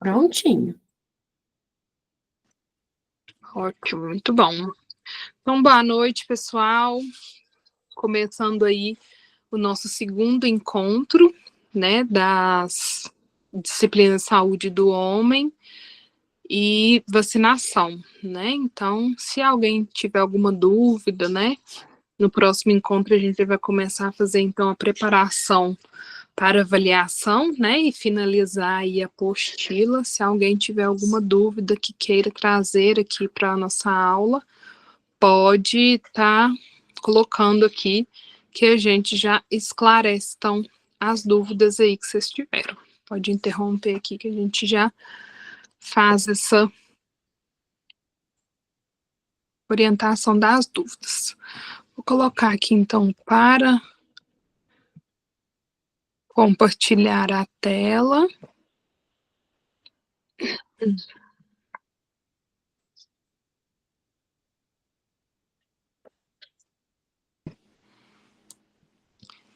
Prontinho. Ótimo, muito bom. Então, boa noite, pessoal. Começando aí o nosso segundo encontro, né, das disciplinas de saúde do homem e vacinação, né? Então, se alguém tiver alguma dúvida, né, no próximo encontro a gente vai começar a fazer, então, a preparação para avaliação, né, e finalizar aí a apostila. Se alguém tiver alguma dúvida que queira trazer aqui para a nossa aula, pode estar colocando aqui que a gente já esclarece, então, as dúvidas aí que vocês tiveram. Pode interromper aqui que a gente já faz essa orientação das dúvidas. Vou colocar aqui, então, para compartilhar a tela.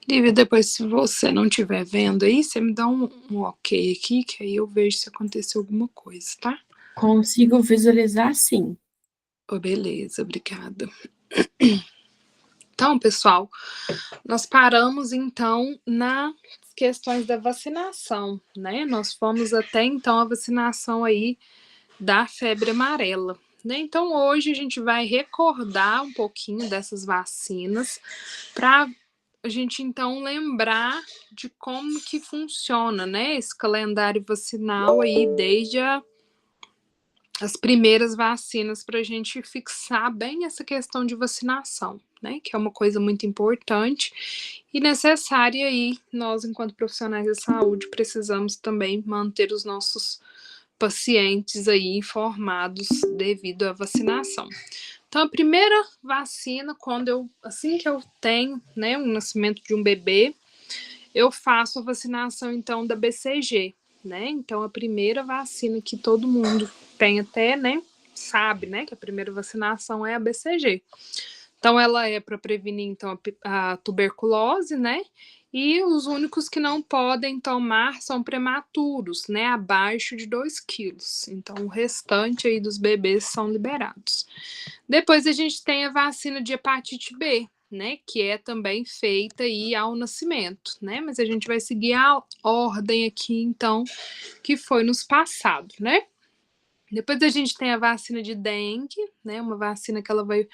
Lívia, depois, se você não estiver vendo aí, você me dá um ok aqui, que aí eu vejo se aconteceu alguma coisa, tá? Consigo visualizar, sim. Oh, beleza, obrigada. Então, pessoal, nós paramos, então, nas questões da vacinação, né? Nós fomos até, então, a vacinação aí da febre amarela, né? Então, hoje a gente vai recordar um pouquinho dessas vacinas para a gente, então, lembrar de como que funciona, né, esse calendário vacinal aí, desde as primeiras vacinas, para a gente fixar bem essa questão de vacinação, né, que é uma coisa muito importante e necessária aí, nós, enquanto profissionais da saúde, precisamos também manter os nossos pacientes aí informados devido à vacinação. Então, a primeira vacina, assim que eu tenho, né, o nascimento de um bebê, eu faço a vacinação, então, da BCG, né? Então, a primeira vacina que todo mundo tem até, né, sabe, né, que a primeira vacinação é a BCG. Então, ela é para prevenir, então, a tuberculose, né? E os únicos que não podem tomar são prematuros, né? Abaixo de 2 quilos. Então, o restante aí dos bebês são liberados. Depois a gente tem a vacina de hepatite B, né? Que é também feita aí ao nascimento, né? Mas a gente vai seguir a ordem aqui, então, que foi nos passado, né? Depois a gente tem a vacina de dengue, né? Uma vacina que ela vai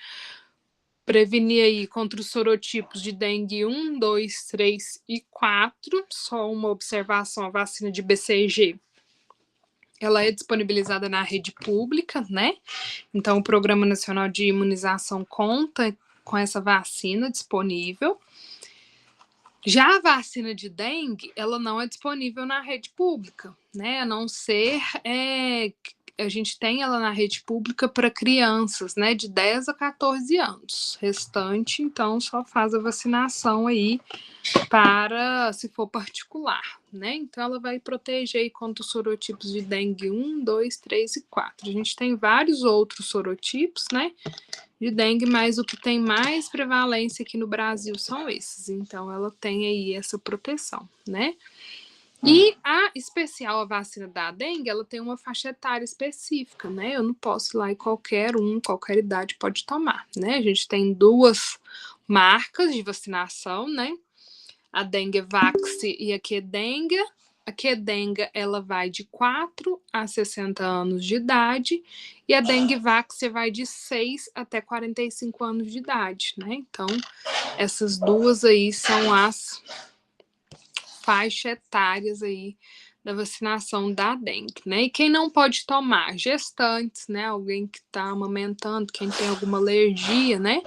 prevenir aí contra os sorotipos de dengue 1, 2, 3 e 4. Só uma observação, a vacina de BCG, ela é disponibilizada na rede pública, né? Então, o Programa Nacional de Imunização conta com essa vacina disponível. Já a vacina de dengue, ela não é disponível na rede pública, né? A não ser a gente tem ela na rede pública para crianças, né, de 10 a 14 anos. Restante, então, só faz a vacinação aí para, se for particular, né? Então, ela vai proteger aí contra os sorotipos de dengue 1, 2, 3 e 4. A gente tem vários outros sorotipos, né, de dengue, mas o que tem mais prevalência aqui no Brasil são esses. Então, ela tem aí essa proteção, né? E a especial, a vacina da dengue, ela tem uma faixa etária específica, né? Eu não posso ir lá e qualquer idade pode tomar, né? A gente tem duas marcas de vacinação, né? A Denguevax e a Qdenga. A Qdenga, ela vai de 4 a 60 anos de idade e a Denguevax vai de 6 até 45 anos de idade, né? Então, essas duas aí são as faixas etárias aí da vacinação da dengue, né? E quem não pode tomar? Gestantes, né? Alguém que está amamentando, quem tem alguma alergia, né?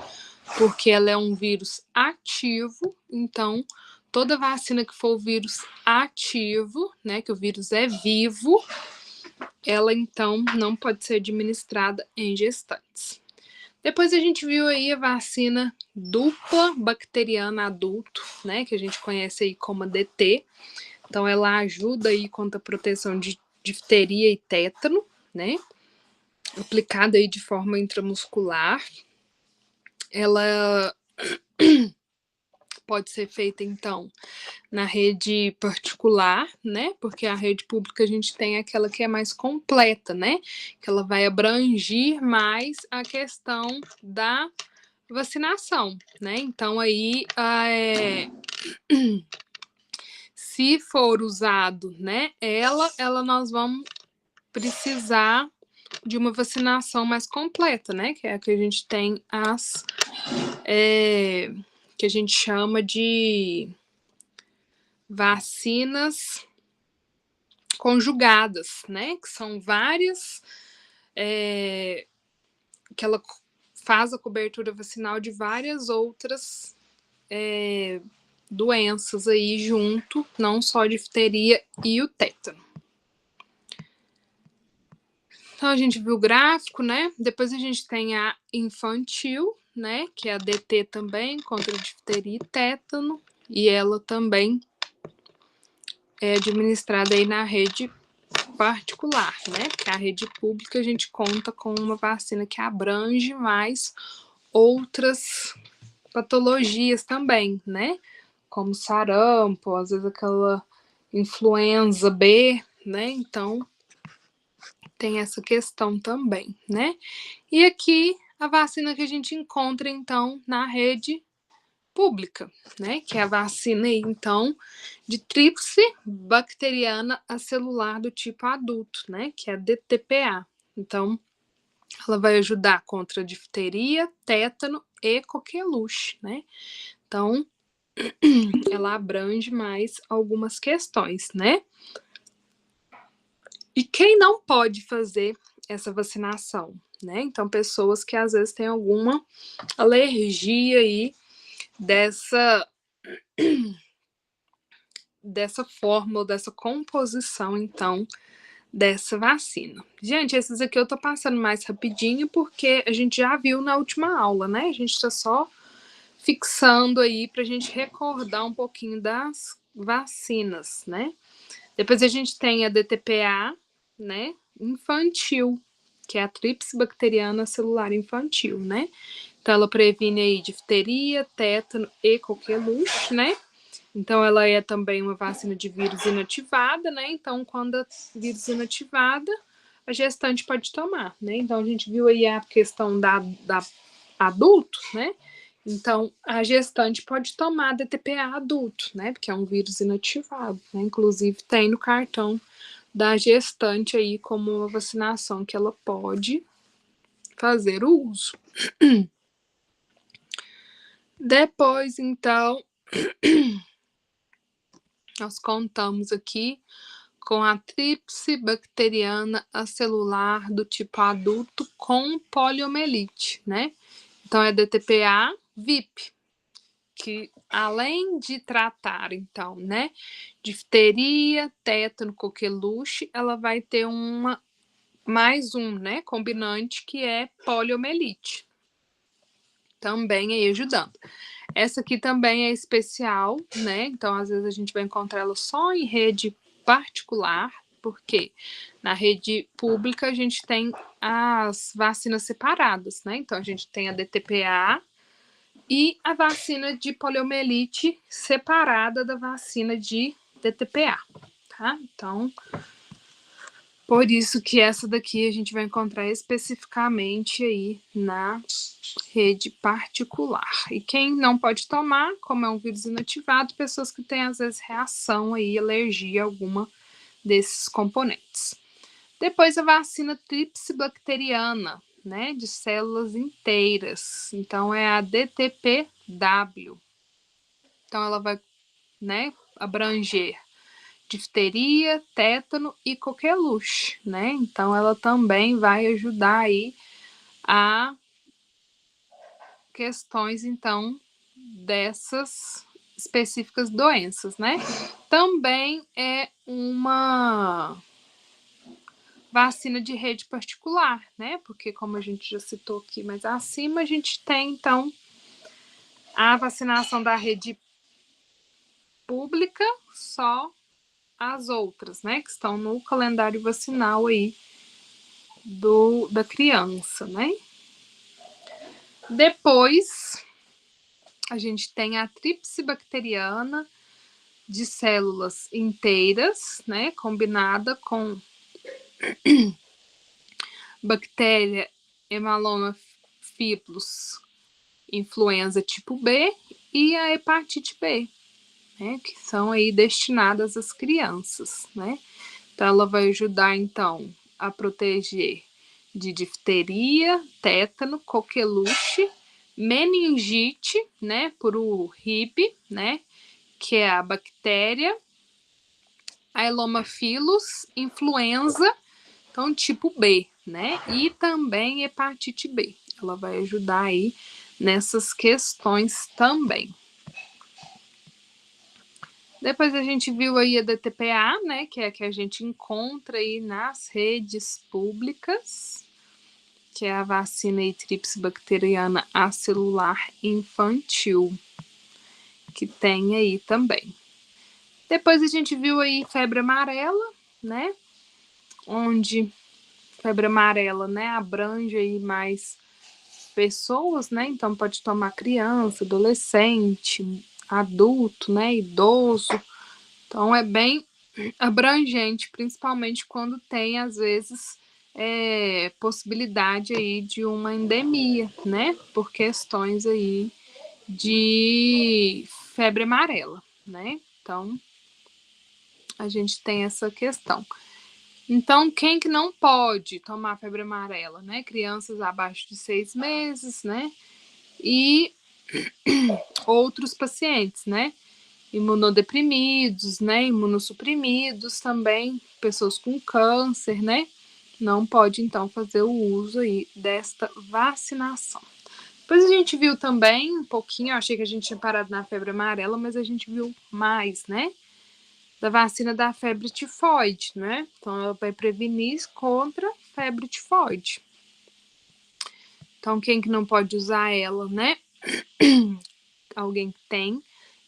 Porque ela é um vírus ativo, então toda vacina que for vírus ativo, né? Que o vírus é vivo, ela então não pode ser administrada em gestantes. Depois a gente viu aí a vacina dupla bacteriana adulto, né? Que a gente conhece aí como a DT. Então, ela ajuda aí contra a proteção de difteria e tétano, né? Aplicada aí de forma intramuscular. Ela pode ser feita, então, na rede particular, né? Porque a rede pública a gente tem aquela que é mais completa, né? Que ela vai abranger mais a questão da vacinação, né? Então, aí, se for usado, né, ela nós vamos precisar de uma vacinação mais completa, né? Que é a que a gente tem que a gente chama de vacinas conjugadas, né? Que são várias, que ela faz a cobertura vacinal de várias outras doenças aí junto, não só a difteria e o tétano. Então a gente viu o gráfico, né? Depois a gente tem a infantil, né? Que é a DT também, contra difteria e tétano, e ela também é administrada aí na rede particular, né? Porque a rede pública a gente conta com uma vacina que abrange mais outras patologias também, né? Como sarampo, às vezes aquela influenza B, né? Então tem essa questão também, né? E aqui a vacina que a gente encontra então na rede pública, né? Que é a vacina aí, então, de tríplice bacteriana acelular do tipo adulto, né? Que é a DTPA. Então, ela vai ajudar contra difteria, tétano e coqueluche, né? Então, ela abrange mais algumas questões, né? E quem não pode fazer essa vacinação, né? Então, pessoas que às vezes têm alguma alergia aí dessa fórmula, dessa composição, então, dessa vacina. Gente, esses aqui eu tô passando mais rapidinho porque a gente já viu na última aula, né? A gente tá só fixando aí pra gente recordar um pouquinho das vacinas, né? Depois a gente tem a DTPA, né? Infantil, que é a tríplice bacteriana celular infantil, né? Então ela previne aí difteria, tétano e coqueluche, né? Então ela é também uma vacina de vírus inativada, né? Então quando a vírus inativada, a gestante pode tomar, né? Então a gente viu aí a questão da adulto, né? Então a gestante pode tomar DTPA adulto, né? Porque é um vírus inativado, né? Inclusive tem no cartão da gestante aí como uma vacinação que ela pode fazer o uso. Depois, então, nós contamos aqui com a tríplice bacteriana acelular do tipo adulto com poliomielite, né? Então, é DTPA VIP, que além de tratar, então, né, difteria, tétano, coqueluche, ela vai ter mais um, né, combinante que é poliomielite. Também aí ajudando. Essa aqui também é especial, né? Então, às vezes a gente vai encontrar ela só em rede particular, porque na rede pública a gente tem as vacinas separadas, né? Então, a gente tem a DTPA e a vacina de poliomielite separada da vacina de DTPA, tá? Então, por isso que essa daqui a gente vai encontrar especificamente aí na rede particular. E quem não pode tomar, como é um vírus inativado, pessoas que têm às vezes reação aí, alergia a alguma desses componentes. Depois a vacina tríplice bacteriana, né, de células inteiras. Então é a DTPW. Então ela vai, né, abranger difteria, tétano e coqueluche, né? Então ela também vai ajudar aí a questões, então, dessas específicas doenças, né? Também é uma vacina de rede particular, né? Porque, como a gente já citou aqui mais acima, a gente tem, então, a vacinação da rede pública, só as outras, né? Que estão no calendário vacinal aí da criança, né? Depois a gente tem a tríplice bacteriana de células inteiras, né, combinada com bactéria Haemophilus influenza tipo B e a hepatite B, né, que são aí destinadas às crianças, né? Então ela vai ajudar então a proteger de difteria, tétano, coqueluche, meningite, né, por o RIB, né, que é a bactéria Haemophilus influenza, então tipo B, né, e também hepatite B. Ela vai ajudar aí nessas questões também. Depois a gente viu aí a DTPA, né, que é a que a gente encontra aí nas redes públicas, que é a vacina aí, tríplice bacteriana acelular infantil, que tem aí também. Depois a gente viu aí febre amarela, né, onde febre amarela, né, abrange aí mais pessoas, né, então pode tomar criança, adolescente, adulto, né, idoso. Então é bem abrangente, principalmente quando tem, às vezes, possibilidade aí de uma endemia, né? Por questões aí de febre amarela, né? Então, a gente tem essa questão. Então, quem que não pode tomar febre amarela, né? Crianças abaixo de 6 meses, né? E outros pacientes, né? Imunodeprimidos, né, imunossuprimidos também, pessoas com câncer, né, não pode então fazer o uso aí desta vacinação. Depois a gente viu também um pouquinho, eu achei que a gente tinha parado na febre amarela, mas a gente viu mais, né, da vacina da febre tifoide, né, então ela vai prevenir contra febre tifoide. Então quem que não pode usar ela, né, alguém que tem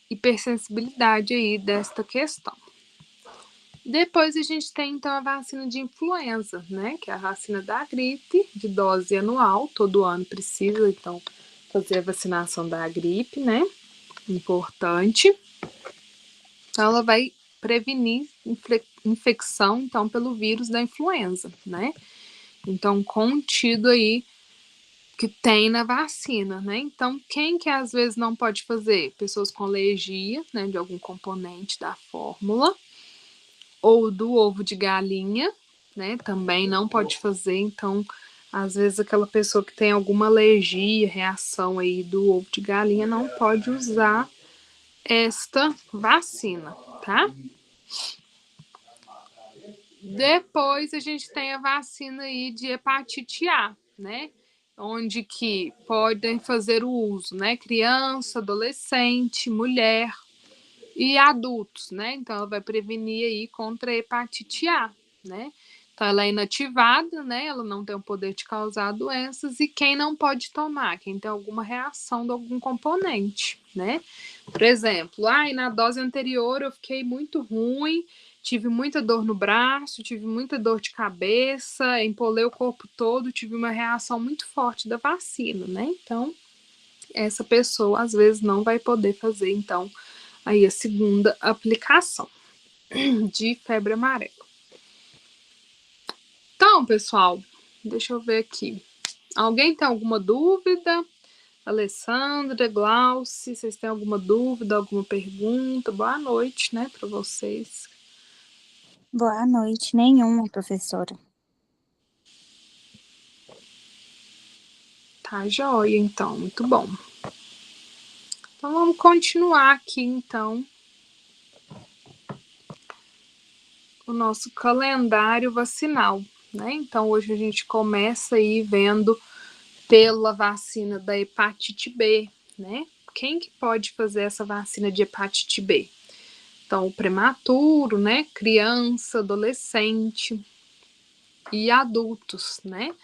hipersensibilidade aí desta questão. Depois a gente tem então a vacina de influenza, né, que é a vacina da gripe, de dose anual, todo ano precisa então fazer a vacinação da gripe, né, importante. Então ela vai prevenir infecção então pelo vírus da influenza, né, então contido aí que tem na vacina, né? Então, quem que às vezes não pode fazer? Pessoas com alergia, né, de algum componente da fórmula, ou do ovo de galinha, né? Também não pode fazer. Então, às vezes aquela pessoa que tem alguma alergia, reação aí do ovo de galinha não pode usar esta vacina, tá? Depois a gente tem a vacina aí de hepatite A, né? Onde que podem fazer o uso, né? Criança, adolescente, mulher e adultos, né? Então ela vai prevenir aí contra a hepatite A, né? Então ela é inativada, né? Ela não tem o poder de causar doenças e quem não pode tomar, quem tem alguma reação de algum componente, né? Por exemplo, na dose anterior eu fiquei muito ruim, tive muita dor no braço, tive muita dor de cabeça, empolei o corpo todo, tive uma reação muito forte da vacina, né? Então, essa pessoa às vezes não vai poder fazer, então, aí a segunda aplicação de febre amarela. Então, pessoal, deixa eu ver aqui. Alguém tem alguma dúvida? Alessandra, Glauci, vocês têm alguma dúvida, alguma pergunta? Boa noite, né, para vocês. Boa noite, nenhuma, professora. Tá joia, então, muito bom. Então vamos continuar aqui, então, o nosso calendário vacinal, né? Então hoje a gente começa aí vendo pela vacina da hepatite B, né? Quem que pode fazer essa vacina de hepatite B? Então, o prematuro, né? Criança, adolescente e adultos, né?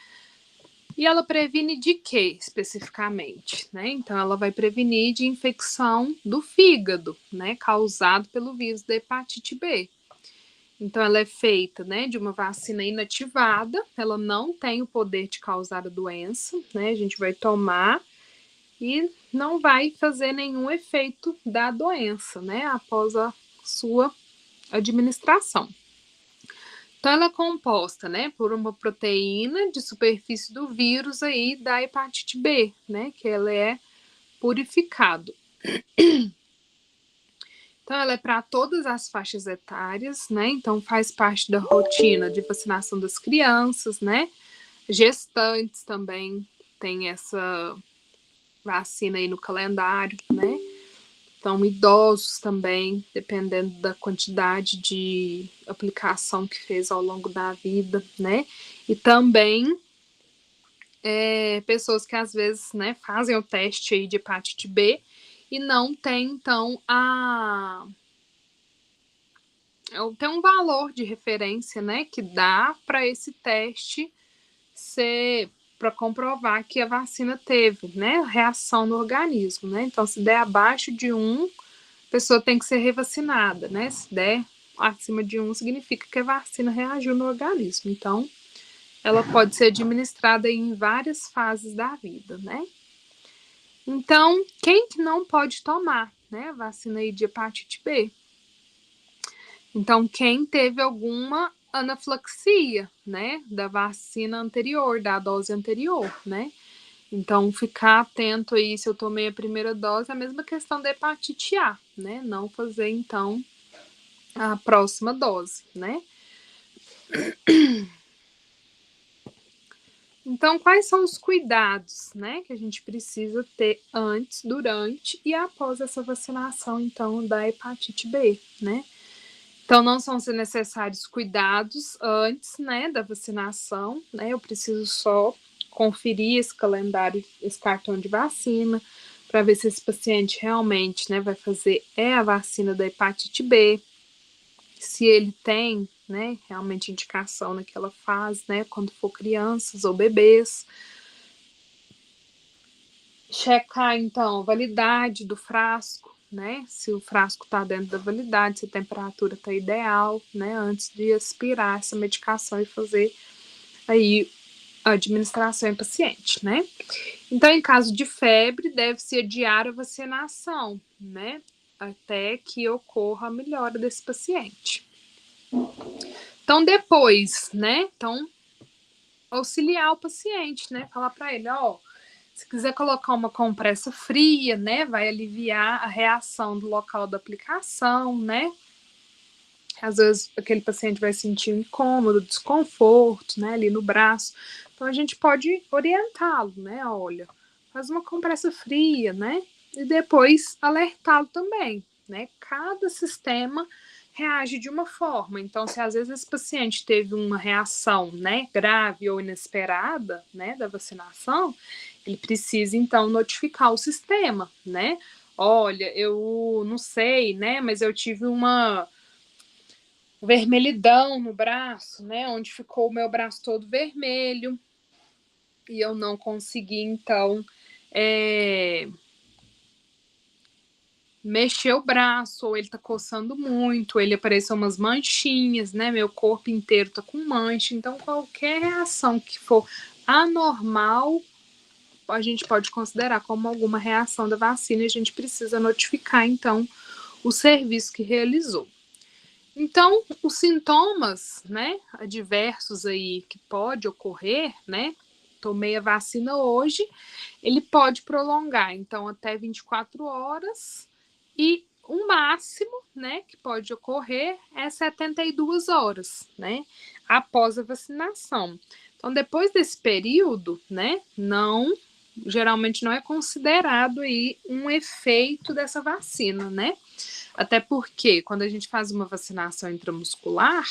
E ela previne de quê, especificamente? Né? Então, ela vai prevenir de infecção do fígado, né? Causado pelo vírus da hepatite B. Então, ela é feita, né, de uma vacina inativada, ela não tem o poder de causar a doença, né? A gente vai tomar e não vai fazer nenhum efeito da doença, né, após a sua administração. Então, ela é composta, né, por uma proteína de superfície do vírus aí da hepatite B, né, que ela é purificado. Então, ela é para todas as faixas etárias, né, então faz parte da rotina de vacinação das crianças, né, gestantes também tem essa vacina aí no calendário, né, então idosos também, dependendo da quantidade de aplicação que fez ao longo da vida, né, e também pessoas que às vezes, né, fazem o teste aí de hepatite B e não tem, então, tem um valor de referência, né, que dá para esse teste ser para comprovar que a vacina teve, né, reação no organismo, né? Então, se der abaixo de 1, a pessoa tem que ser revacinada, né? Se der acima de 1, significa que a vacina reagiu no organismo. Então, ela pode ser administrada em várias fases da vida, né? Então, quem que não pode tomar, né, a vacina aí de hepatite B? Então, quem teve alguma anafilaxia, né, da vacina anterior, da dose anterior, né? Então, ficar atento aí se eu tomei a primeira dose, é a mesma questão da hepatite A, né? Não fazer, então, a próxima dose, né? Então, quais são os cuidados, né, que a gente precisa ter antes, durante e após essa vacinação, então, da hepatite B, né? Então, não são necessários cuidados antes, né, da vacinação, né? Eu preciso só conferir esse calendário, esse cartão de vacina, para ver se esse paciente realmente, né, vai fazer a vacina da hepatite B, se ele tem, né, realmente indicação naquela fase, né, quando for crianças ou bebês. Checar, então, a validade do frasco, né, se o frasco está dentro da validade, se a temperatura está ideal, né, antes de aspirar essa medicação e fazer aí a administração em paciente, né. Então, em caso de febre, deve-se adiar a vacinação, né, até que ocorra a melhora desse paciente. Então, depois, né, então, auxiliar o paciente, né, falar para ele, ó, se quiser colocar uma compressa fria, né, vai aliviar a reação do local da aplicação, né. Às vezes aquele paciente vai sentir um incômodo, desconforto, né, ali no braço. Então a gente pode orientá-lo, né, olha, faz uma compressa fria, né, e depois alertá-lo também, né. Cada sistema reage de uma forma. Então, se às vezes esse paciente teve uma reação, né, grave ou inesperada, né, da vacinação, ele precisa, então, notificar o sistema, né? Olha, eu não sei, né? Mas eu tive uma vermelhidão no braço, né? Onde ficou o meu braço todo vermelho. E eu não consegui, então, mexer o braço, ou ele tá coçando muito, ou ele apareceu umas manchinhas, né? Meu corpo inteiro tá com mancha. Então, qualquer reação que for anormal, a gente pode considerar como alguma reação da vacina e a gente precisa notificar, então, o serviço que realizou. Então, os sintomas, né, adversos aí que pode ocorrer, né, tomei a vacina hoje, ele pode prolongar, então, até 24 horas e o máximo, né, que pode ocorrer é 72 horas, né, após a vacinação. Então, depois desse período, né, geralmente não é considerado aí um efeito dessa vacina, né? Até porque quando a gente faz uma vacinação intramuscular,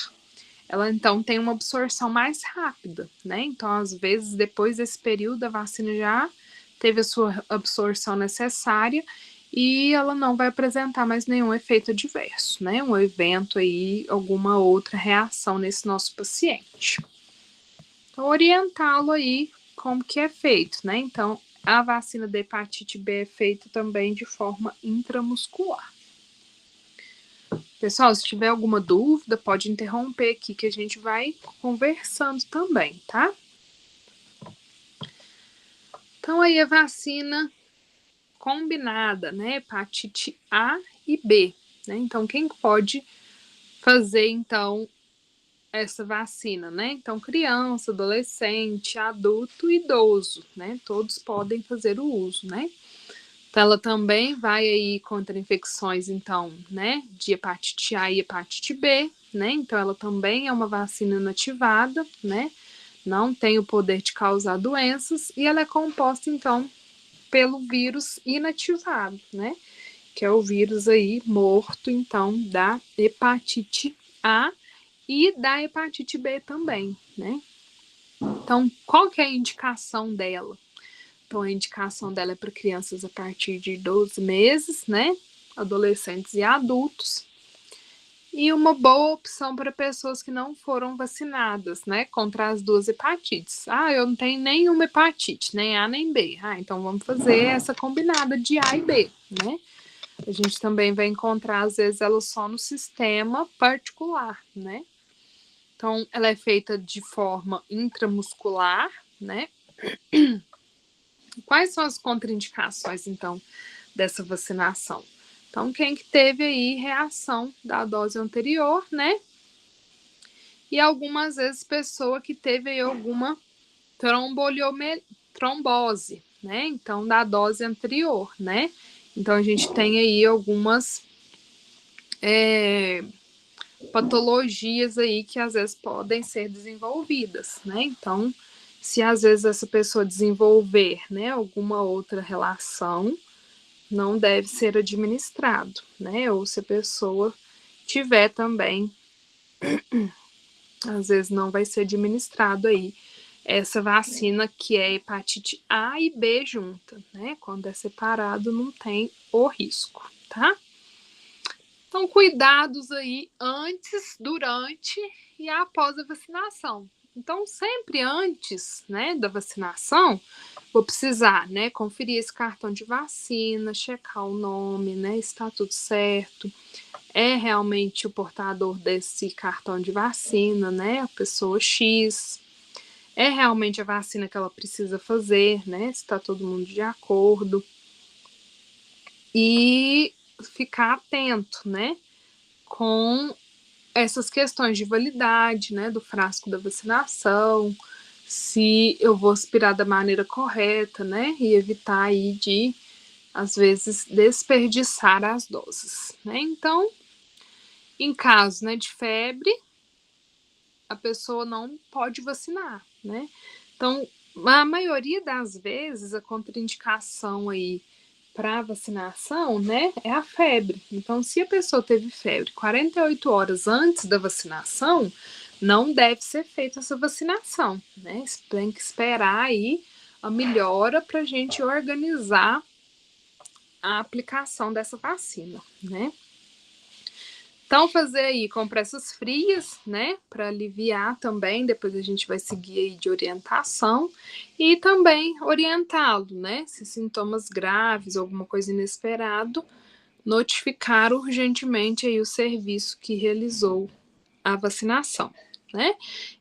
ela então tem uma absorção mais rápida, né? Então, às vezes, depois desse período, a vacina já teve a sua absorção necessária e ela não vai apresentar mais nenhum efeito adverso, né? Um evento aí, alguma outra reação nesse nosso paciente. Então, orientá-lo aí como que é feito, né? Então, a vacina da hepatite B é feita também de forma intramuscular. Pessoal, se tiver alguma dúvida, pode interromper aqui que a gente vai conversando também, tá? Então, aí a vacina combinada, né? Hepatite A e B, né? Então, quem pode fazer, então, essa vacina, né? Então, criança, adolescente, adulto, idoso, né? Todos podem fazer o uso, né? Então, ela também vai aí contra infecções, então, né? De hepatite A e hepatite B, né? Então, ela também é uma vacina inativada, né? Não tem o poder de causar doenças e ela é composta, então, pelo vírus inativado, né? Que é o vírus aí morto, então, da hepatite A e da hepatite B também, né? Então, qual que é a indicação dela? Então, a indicação dela é para crianças a partir de 12 meses, né? Adolescentes e adultos. E uma boa opção para pessoas que não foram vacinadas, né? Contra as duas hepatites. Ah, eu não tenho nenhuma hepatite, nem A nem B. Ah, então vamos fazer essa combinada de A e B, né? A gente também vai encontrar, às vezes, ela só no sistema particular, né? Então, ela é feita de forma intramuscular, né? Quais são as contraindicações, então, dessa vacinação? Então, quem que teve aí reação da dose anterior, né? E algumas vezes pessoa que teve aí alguma trombose, né? Então, da dose anterior, né? Então, a gente tem aí algumas patologias aí que às vezes podem ser desenvolvidas, né? Então, se às vezes essa pessoa desenvolver, né, alguma outra relação, não deve ser administrado, né? Ou se a pessoa tiver também, às vezes não vai ser administrado aí essa vacina que é hepatite A e B junta, né? Quando é separado não tem o risco, tá? Então, cuidados aí antes, durante e após a vacinação. Então, sempre antes, né, da vacinação, vou precisar, né, conferir esse cartão de vacina, checar o nome, né, está tudo certo. É realmente o portador desse cartão de vacina, né, a pessoa X. É realmente a vacina que ela precisa fazer, né, se está todo mundo de acordo. E ficar atento, né, com essas questões de validade, né, do frasco da vacinação, se eu vou aspirar da maneira correta, né, e evitar aí de, às vezes, desperdiçar as doses, né. Então, em caso, né, de febre, a pessoa não pode vacinar, né. Então, a maioria das vezes, a contraindicação aí para vacinação, né, é a febre. Então, se a pessoa teve febre 48 horas antes da vacinação, não deve ser feita essa vacinação, né? Tem que esperar aí a melhora para a gente organizar a aplicação dessa vacina, né? Então, fazer aí compressas frias, né, para aliviar também, depois a gente vai seguir aí de orientação, e também orientá-lo, né, se sintomas graves, alguma coisa inesperada, notificar urgentemente aí o serviço que realizou a vacinação, né,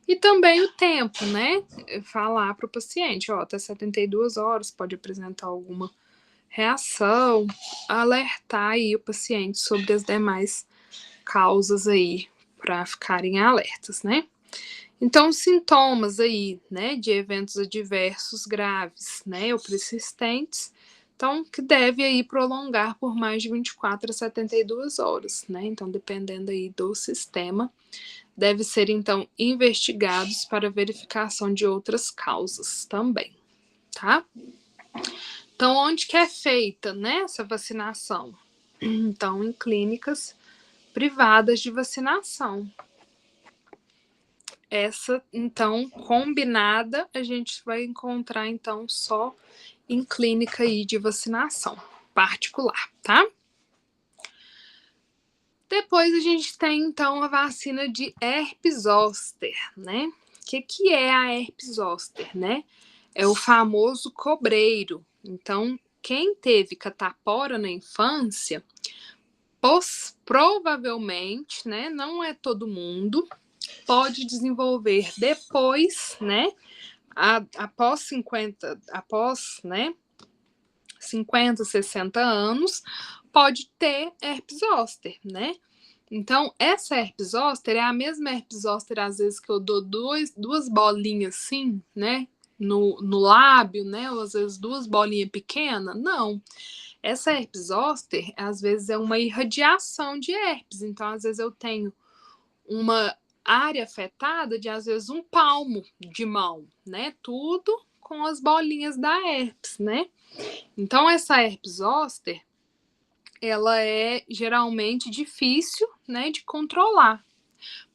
e também o tempo, né, falar para o paciente, ó, até 72 horas pode apresentar alguma reação, alertar aí o paciente sobre as demais causas aí para ficarem alertas, né? Então, sintomas aí, né, de eventos adversos graves, né, ou persistentes, então, que deve aí prolongar por mais de 24 a 72 horas, né? Então, dependendo aí do sistema, deve ser, então, investigados para verificação de outras causas também, tá? Então, onde que é feita, né, essa vacinação? Então, em clínicas privadas de vacinação. Essa, então, combinada, a gente vai encontrar, então, só em clínica aí de vacinação particular, tá? Depois a gente tem, então, a vacina de herpes zoster, né? O que é a herpes zoster, né? É o famoso cobreiro. Então, quem teve catapora na infância, provavelmente, né, não é todo mundo, pode desenvolver depois, né, após 50, após, né, 50, 60 anos, pode ter herpes zoster, né? Então, essa herpes zoster é a mesma herpes zoster, às vezes, que eu dou duas bolinhas assim, né? No lábio, né? Ou às vezes 2 bolinhas pequenas. Não. Essa herpes zoster, às vezes, é uma irradiação de herpes. Então, às vezes, eu tenho uma área afetada de, às vezes, 1 palmo de mão, né? Tudo com as bolinhas da herpes, né? Então, essa herpes zoster, ela é geralmente difícil, né, de controlar,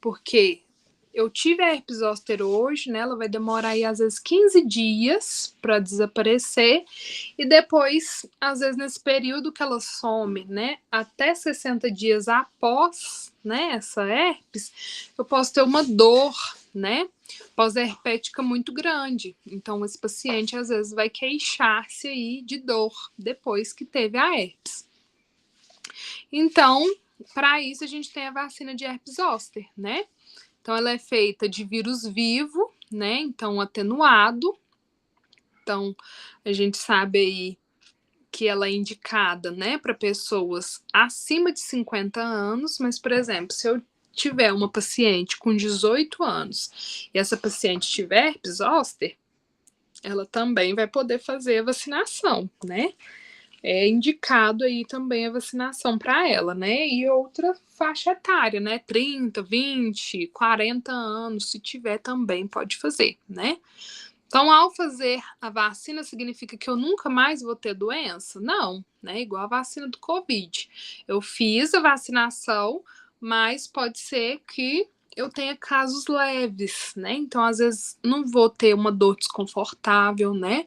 porque eu tive a herpes zoster hoje, né, ela vai demorar aí às vezes 15 dias para desaparecer, e depois, às vezes nesse período que ela some, né, até 60 dias após, né, essa herpes, eu posso ter uma dor, né, pós-herpética muito grande. Então esse paciente às vezes vai queixar-se aí de dor depois que teve a herpes. Então, para isso a gente tem a vacina de herpes zoster, né? Então, ela é feita de vírus vivo, né? Então, atenuado. Então, a gente sabe aí que ela é indicada, né, para pessoas acima de 50 anos, mas, por exemplo, se eu tiver uma paciente com 18 anos e essa paciente tiver herpes zoster, ela também vai poder fazer a vacinação, né? É indicado aí também a vacinação para ela, né? E outra faixa etária, né? 30, 20, 40 anos, se tiver também pode fazer, né? Então, ao fazer a vacina, significa que eu nunca mais vou ter doença? Não, né? Igual a vacina do Covid. Eu fiz a vacinação, mas pode ser que eu tenha casos leves, né? Então, às vezes, não vou ter uma dor desconfortável, né?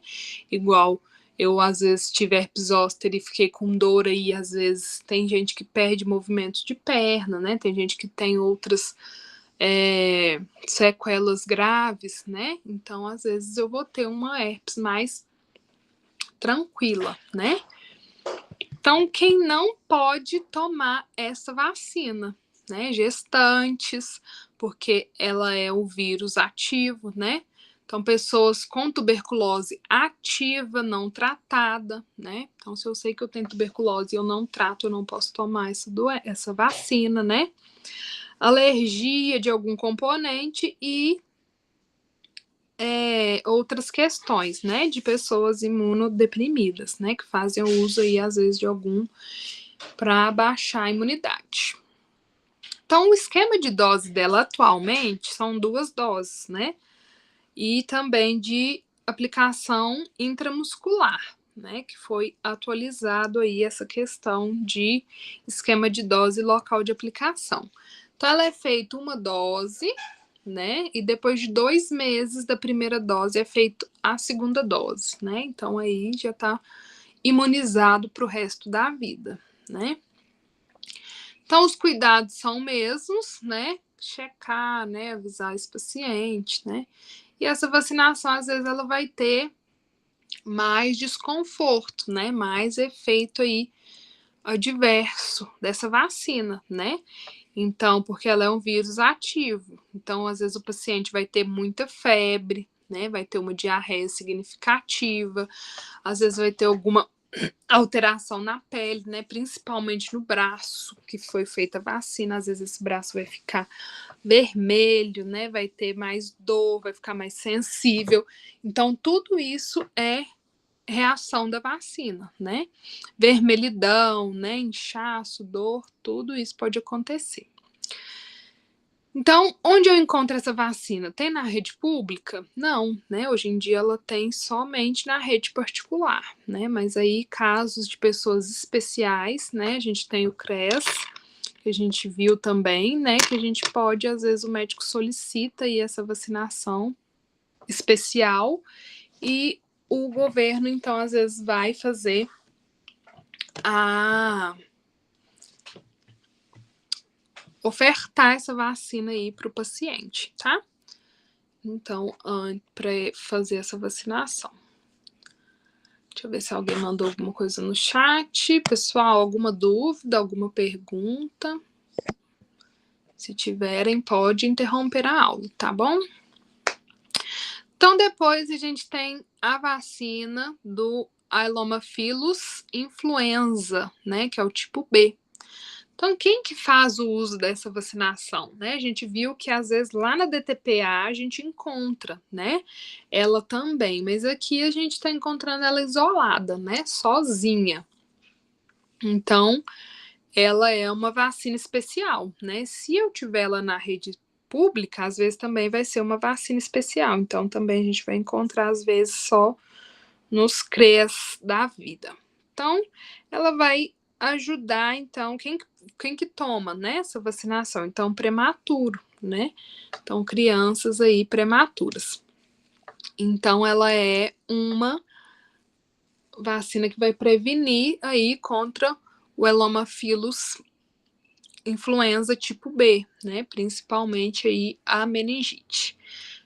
Igual eu, às vezes, tive herpes zoster e fiquei com dor aí, às vezes, tem gente que perde movimentos de perna, né? Tem gente que tem outras sequelas graves, né? Então, às vezes, eu vou ter uma herpes mais tranquila, né? Então, quem não pode tomar essa vacina, né? Gestantes, porque ela é o vírus ativo, né? Então, pessoas com tuberculose ativa, não tratada, né? Então, se eu sei que eu tenho tuberculose e eu não trato, eu não posso tomar essa vacina, né? Alergia de algum componente e outras questões, né? De pessoas imunodeprimidas, né? Que fazem o uso aí, às vezes, de algum para baixar a imunidade. Então, o esquema de dose dela atualmente são 2 doses, né? E também de aplicação intramuscular, né? Que foi atualizado aí essa questão de esquema de dose e local de aplicação. Então, ela é feita uma dose, né? E depois de 2 meses da primeira dose é feita a segunda dose, né? Então, aí já está imunizado para o resto da vida, né? Então, os cuidados são mesmos, né? Checar, né? Avisar esse paciente, né? E essa vacinação, às vezes, ela vai ter mais desconforto, né? Mais efeito aí adverso dessa vacina, né? Então, porque ela é um vírus ativo. Então, às vezes, o paciente vai ter muita febre, né? Vai ter uma diarreia significativa, às vezes vai ter alguma alteração na pele, né? Principalmente no braço que foi feita a vacina. Às vezes esse braço vai ficar vermelho, né? Vai ter mais dor, vai ficar mais sensível. Então, tudo isso é reação da vacina, né? Vermelhidão, né? Inchaço, dor, tudo isso pode acontecer. Então, onde eu encontro essa vacina? Tem na rede pública? Não, né? Hoje em dia ela tem somente na rede particular, né? Mas aí casos de pessoas especiais, né? A gente tem o CRES, que a gente viu também, né? Que a gente pode, às vezes, o médico solicita aí essa vacinação especial e o governo, então, às vezes, vai fazer ofertar essa vacina aí para o paciente, tá? Então, para fazer essa vacinação. Deixa eu ver se alguém mandou alguma coisa no chat. Pessoal, alguma dúvida, alguma pergunta? Se tiverem, pode interromper a aula, tá bom? Então, depois a gente tem a vacina do Haemophilus influenza, né, que é o tipo B. Então, quem que faz o uso dessa vacinação, né? A gente viu que às vezes lá na DTPA a gente encontra, né? Ela também, mas aqui a gente está encontrando ela isolada, né? Sozinha. Então, ela é uma vacina especial, né? Se eu tiver ela na rede pública, às vezes também vai ser uma vacina especial. Então, também a gente vai encontrar às vezes só nos CREAS da vida. Então, ela vai ajudar, então, quem que toma, né, essa vacinação? Então, prematuro, né? Então, crianças aí prematuras. Então, ela é uma vacina que vai prevenir aí contra o Haemophilus influenza tipo B, né? Principalmente aí a meningite.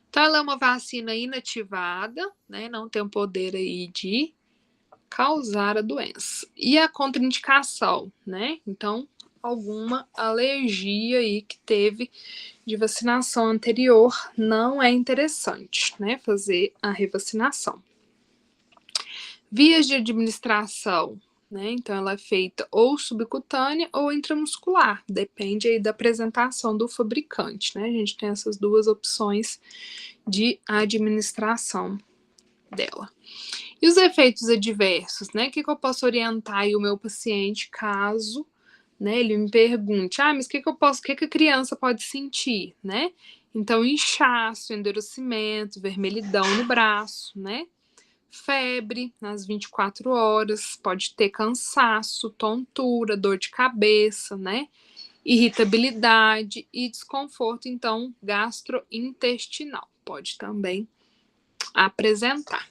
Então, ela é uma vacina inativada, né? Não tem o poder aí de causar a doença. E a contraindicação, né? Então, alguma alergia aí que teve de vacinação anterior não é interessante, né? Fazer a revacinação. Vias de administração, né? Então, ela é feita ou subcutânea ou intramuscular, depende aí da apresentação do fabricante, né? A gente tem essas duas opções de administração dela. E os efeitos adversos, né? O que eu posso orientar aí o meu paciente caso, né, ele me pergunte, mas o que a criança pode sentir, né? Então, inchaço, endurecimento, vermelhidão no braço, né? Febre nas 24 horas, pode ter cansaço, tontura, dor de cabeça, né? Irritabilidade e desconforto, então, gastrointestinal. Pode também apresentar.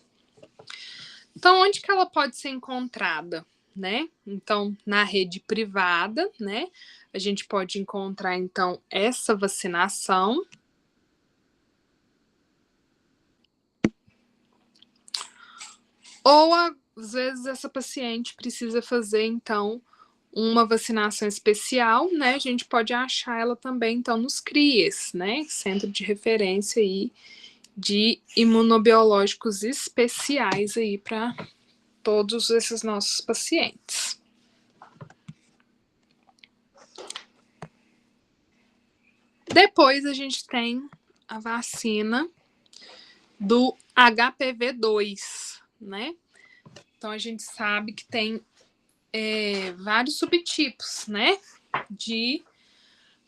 Então, onde que ela pode ser encontrada, né? Então, na rede privada, né? A gente pode encontrar, então, essa vacinação. Ou, às vezes, essa paciente precisa fazer, então, uma vacinação especial, né? A gente pode achar ela também, então, nos CRIES, né? Centro de referência aí de imunobiológicos especiais aí para todos esses nossos pacientes. Depois a gente tem a vacina do HPV-2, né? Então a gente sabe que tem vários subtipos, né? De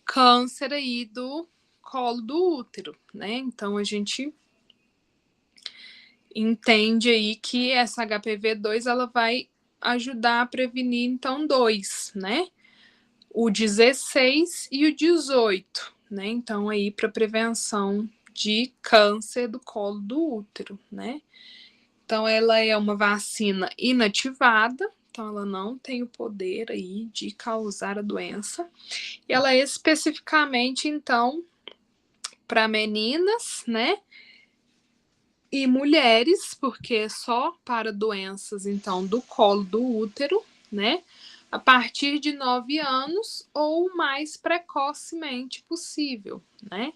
câncer aí do colo do útero, né? Então a gente entende aí que essa HPV-2 ela vai ajudar a prevenir, então, 2, né? O 16 e o 18, né? Então, aí para prevenção de câncer do colo do útero, né? Então, ela é uma vacina inativada, então ela não tem o poder aí de causar a doença. E ela é especificamente, então, para meninas, né? E mulheres, porque é só para doenças, então, do colo do útero, né? A partir de 9 anos ou mais precocemente possível, né?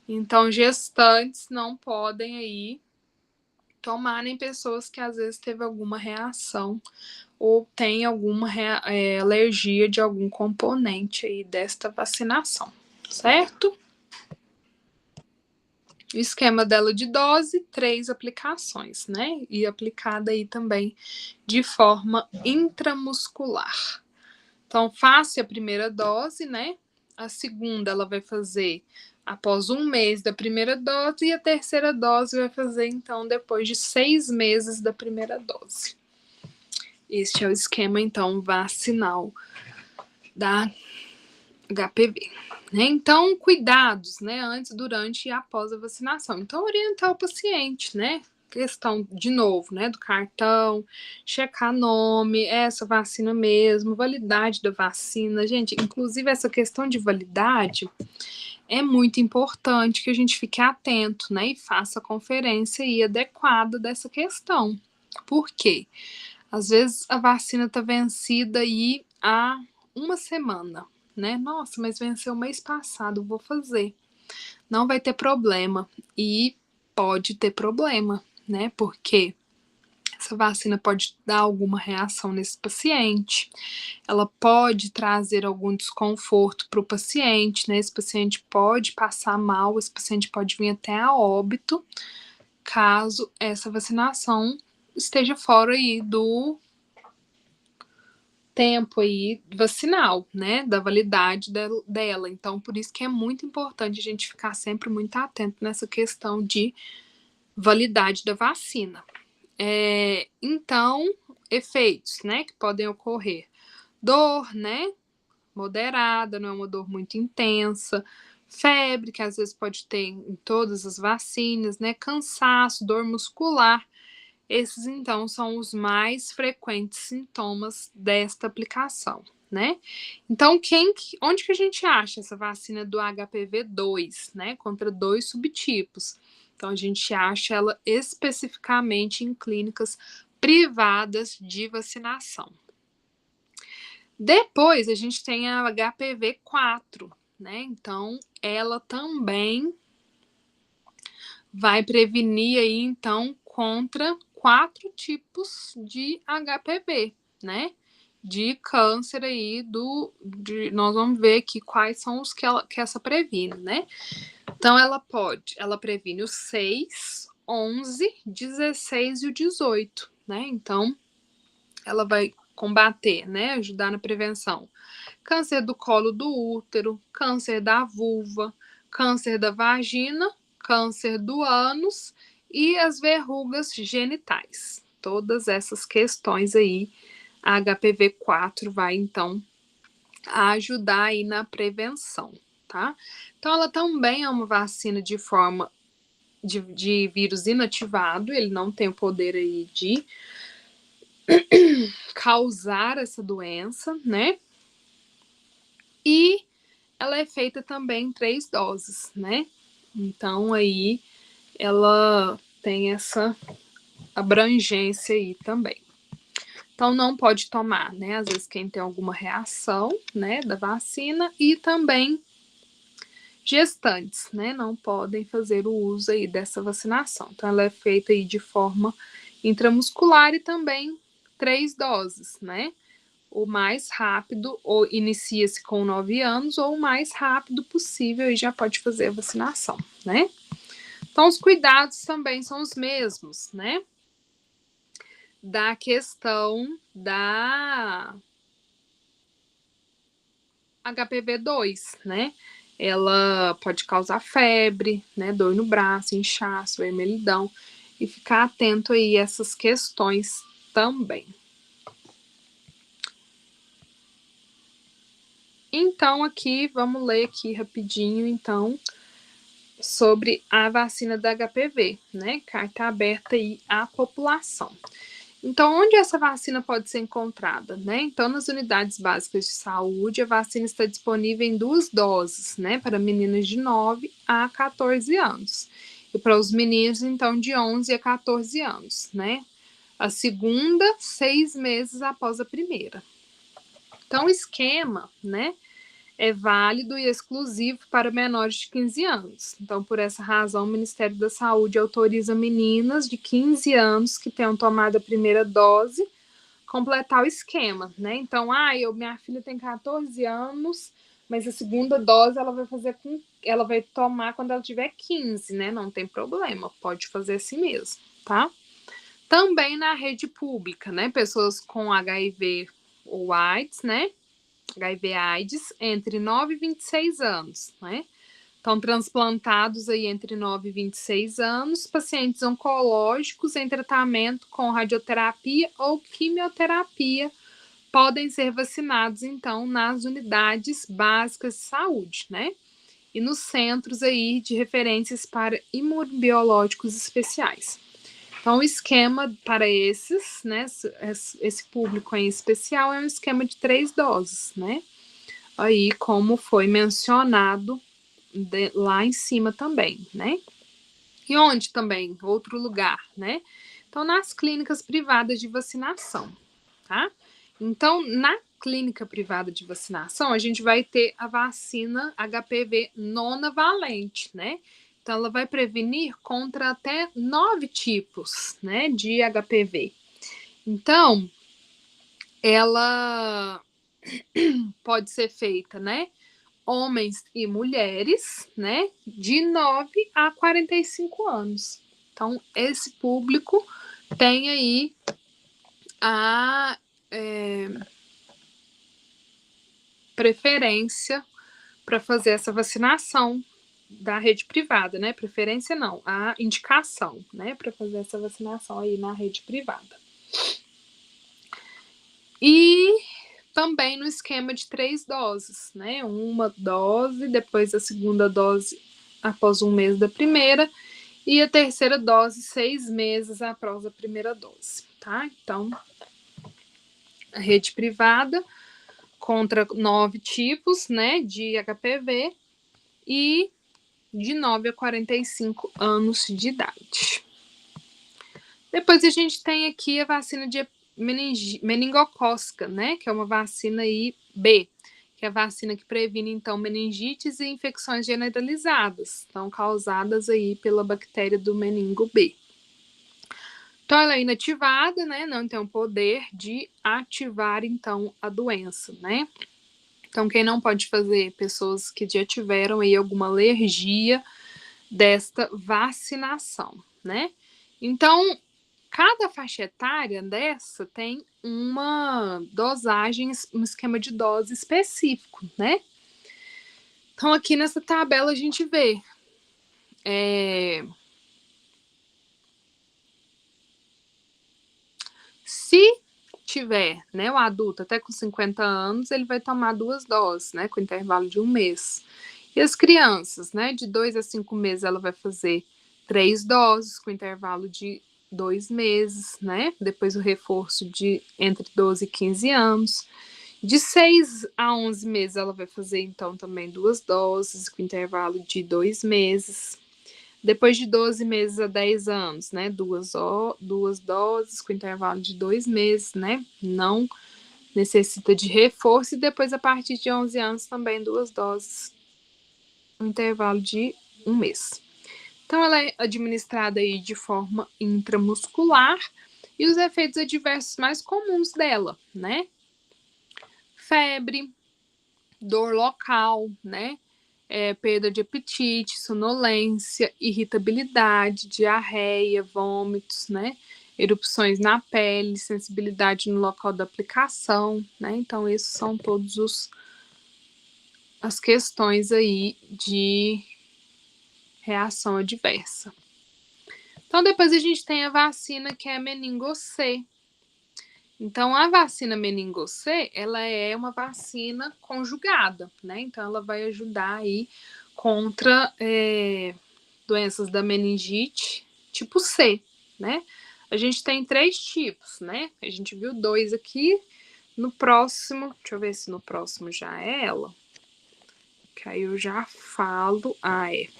Então, gestantes não podem aí tomar, nem pessoas que às vezes teve alguma reação ou tem alguma alergia de algum componente aí desta vacinação, certo? O esquema dela de dose, 3 aplicações, né? E aplicada aí também de forma intramuscular. Então, faça a primeira dose, né? A segunda ela vai fazer após 1 mês da primeira dose e a terceira dose vai fazer, então, depois de 6 meses da primeira dose. Este é o esquema, então, vacinal da HPV. Né? Então, cuidados, né, antes, durante e após a vacinação. Então, orientar o paciente, né, questão, de novo, né, do cartão, checar nome, essa vacina mesmo, validade da vacina. Gente, inclusive essa questão de validade é muito importante que a gente fique atento, né, e faça a conferência aí adequada dessa questão. Por quê? Às vezes a vacina está vencida aí há 1 semana, né? Nossa, mas venceu mês passado, vou fazer. Não vai ter problema. E pode ter problema, né? Porque essa vacina pode dar alguma reação nesse paciente, ela pode trazer algum desconforto para o paciente, né? Esse paciente pode passar mal, esse paciente pode vir até a óbito, caso essa vacinação esteja fora aí do tempo aí vacinal, né, da validade dela. Então, por isso que é muito importante a gente ficar sempre muito atento nessa questão de validade da vacina. Então, efeitos, né, que podem ocorrer. Dor, né, moderada, não é uma dor muito intensa. Febre, que às vezes pode ter em todas as vacinas, né, cansaço, dor muscular. Esses, então, são os mais frequentes sintomas desta aplicação, né? Então, onde que a gente acha essa vacina do HPV-2, né? Contra 2 subtipos. Então, a gente acha ela especificamente em clínicas privadas de vacinação. Depois, a gente tem a HPV-4, né? Então, ela também vai prevenir aí, então, contra 4 tipos de HPV, né? De câncer aí nós vamos ver aqui quais são os que essa previne, né? Então, ela previne o 6, 11, 16 e o 18, né? Então, ela vai combater, né? Ajudar na prevenção. Câncer do colo do útero, câncer da vulva, câncer da vagina, câncer do ânus e as verrugas genitais. Todas essas questões aí, a HPV-4 vai, então, ajudar aí na prevenção, tá? Então, ela também é uma vacina de forma de vírus inativado, ele não tem o poder aí de causar essa doença, né? E ela é feita também em 3 doses, né? Então, aí, ela tem essa abrangência aí também. Então, não pode tomar, né? Às vezes, quem tem alguma reação, né, da vacina, e também gestantes, né? Não podem fazer o uso aí dessa vacinação. Então, ela é feita aí de forma intramuscular e também 3 doses, né? O mais rápido, ou inicia-se com 9 anos, ou o mais rápido possível e já pode fazer a vacinação, né? Então, os cuidados também são os mesmos, né? Da questão da HPV-2, né? Ela pode causar febre, né? Dor no braço, inchaço, vermelhidão. E ficar atento aí a essas questões também. Então, aqui, vamos ler aqui rapidinho, então, sobre a vacina da HPV, né? Carta aberta aí à população. Então, onde essa vacina pode ser encontrada, né? Então, nas unidades básicas de saúde, a vacina está disponível em 2 doses, né? Para meninas de 9 a 14 anos. E para os meninos, então, de 11 a 14 anos, né? A segunda, 6 meses após a primeira. Então, o esquema, né? É válido e exclusivo para menores de 15 anos. Então, por essa razão, o Ministério da Saúde autoriza meninas de 15 anos que tenham tomado a primeira dose completar o esquema, né? Então, minha filha tem 14 anos, mas a segunda dose ela vai tomar quando ela tiver 15, né? Não tem problema, pode fazer assim mesmo, tá? Também na rede pública, né? Pessoas com HIV ou AIDS, né? HIV/AIDS entre 9 e 26 anos, né? Estão transplantados aí entre 9 e 26 anos, pacientes oncológicos em tratamento com radioterapia ou quimioterapia podem ser vacinados, então, nas unidades básicas de saúde, né? E nos centros aí de referências para imunobiológicos especiais. Então, o esquema para esses, né, esse público em especial é um esquema de 3 doses, né? Aí, como foi mencionado lá em cima também, né? E onde também? Outro lugar, né? Então, nas clínicas privadas de vacinação, tá? Então, na clínica privada de vacinação, a gente vai ter a vacina HPV nonavalente, né? Então, ela vai prevenir contra até 9 tipos, né, de HPV. Então, ela pode ser feita, né? Homens e mulheres, né? De 9 a 45 anos. Então, esse público tem aí a preferência para fazer essa vacinação da rede privada, né? Preferência não, a indicação, né? Para fazer essa vacinação aí na rede privada. E também no esquema de 3 doses, né? Uma dose, depois a segunda dose após 1 mês da primeira, e a terceira dose 6 meses após a primeira dose, tá? Então, a rede privada contra 9 tipos, né, de HPV e de 9 a 45 anos de idade. Depois a gente tem aqui a vacina de meningocócica, né, que é uma vacina aí B, que é a vacina que previne, então, meningites e infecções generalizadas, então, causadas aí pela bactéria do meningo B. Então, ela é inativada, né, não tem o poder de ativar, então, a doença, né. Então, quem não pode fazer? Pessoas que já tiveram aí alguma alergia desta vacinação, né. Então, cada faixa etária dessa tem uma dosagem, um esquema de dose específico, né. Então, aqui nessa tabela a gente vê se tiver, né, o adulto até com 50 anos, ele vai tomar 2 doses, né, com intervalo de 1 mês. E as crianças, né, de 2 a 5 meses, ela vai fazer 3 doses com intervalo de 2 meses, né? Depois o reforço de entre 12 e 15 anos. De 6 a 11 meses, ela vai fazer, então, também 2 doses com intervalo de 2 meses. Depois de 12 meses a 10 anos, né? 2 doses com intervalo de 2 meses, né? Não necessita de reforço. E depois, a partir de 11 anos, também 2 doses no intervalo de 1 mês. Então, ela é administrada aí de forma intramuscular e os efeitos adversos mais comuns dela, né? Febre, dor local, né? Perda de apetite, sonolência, irritabilidade, diarreia, vômitos, né? Erupções na pele, sensibilidade no local da aplicação, né? Então, esses são todos as questões aí de reação adversa. Então, depois a gente tem a vacina que é a meningo C. Então, a vacina meningo C, ela é uma vacina conjugada, né? Então, ela vai ajudar aí contra doenças da meningite tipo C, né? A gente tem 3 tipos, né? A gente viu 2 aqui. No próximo, deixa eu ver se no próximo já é ela. Que aí eu já falo.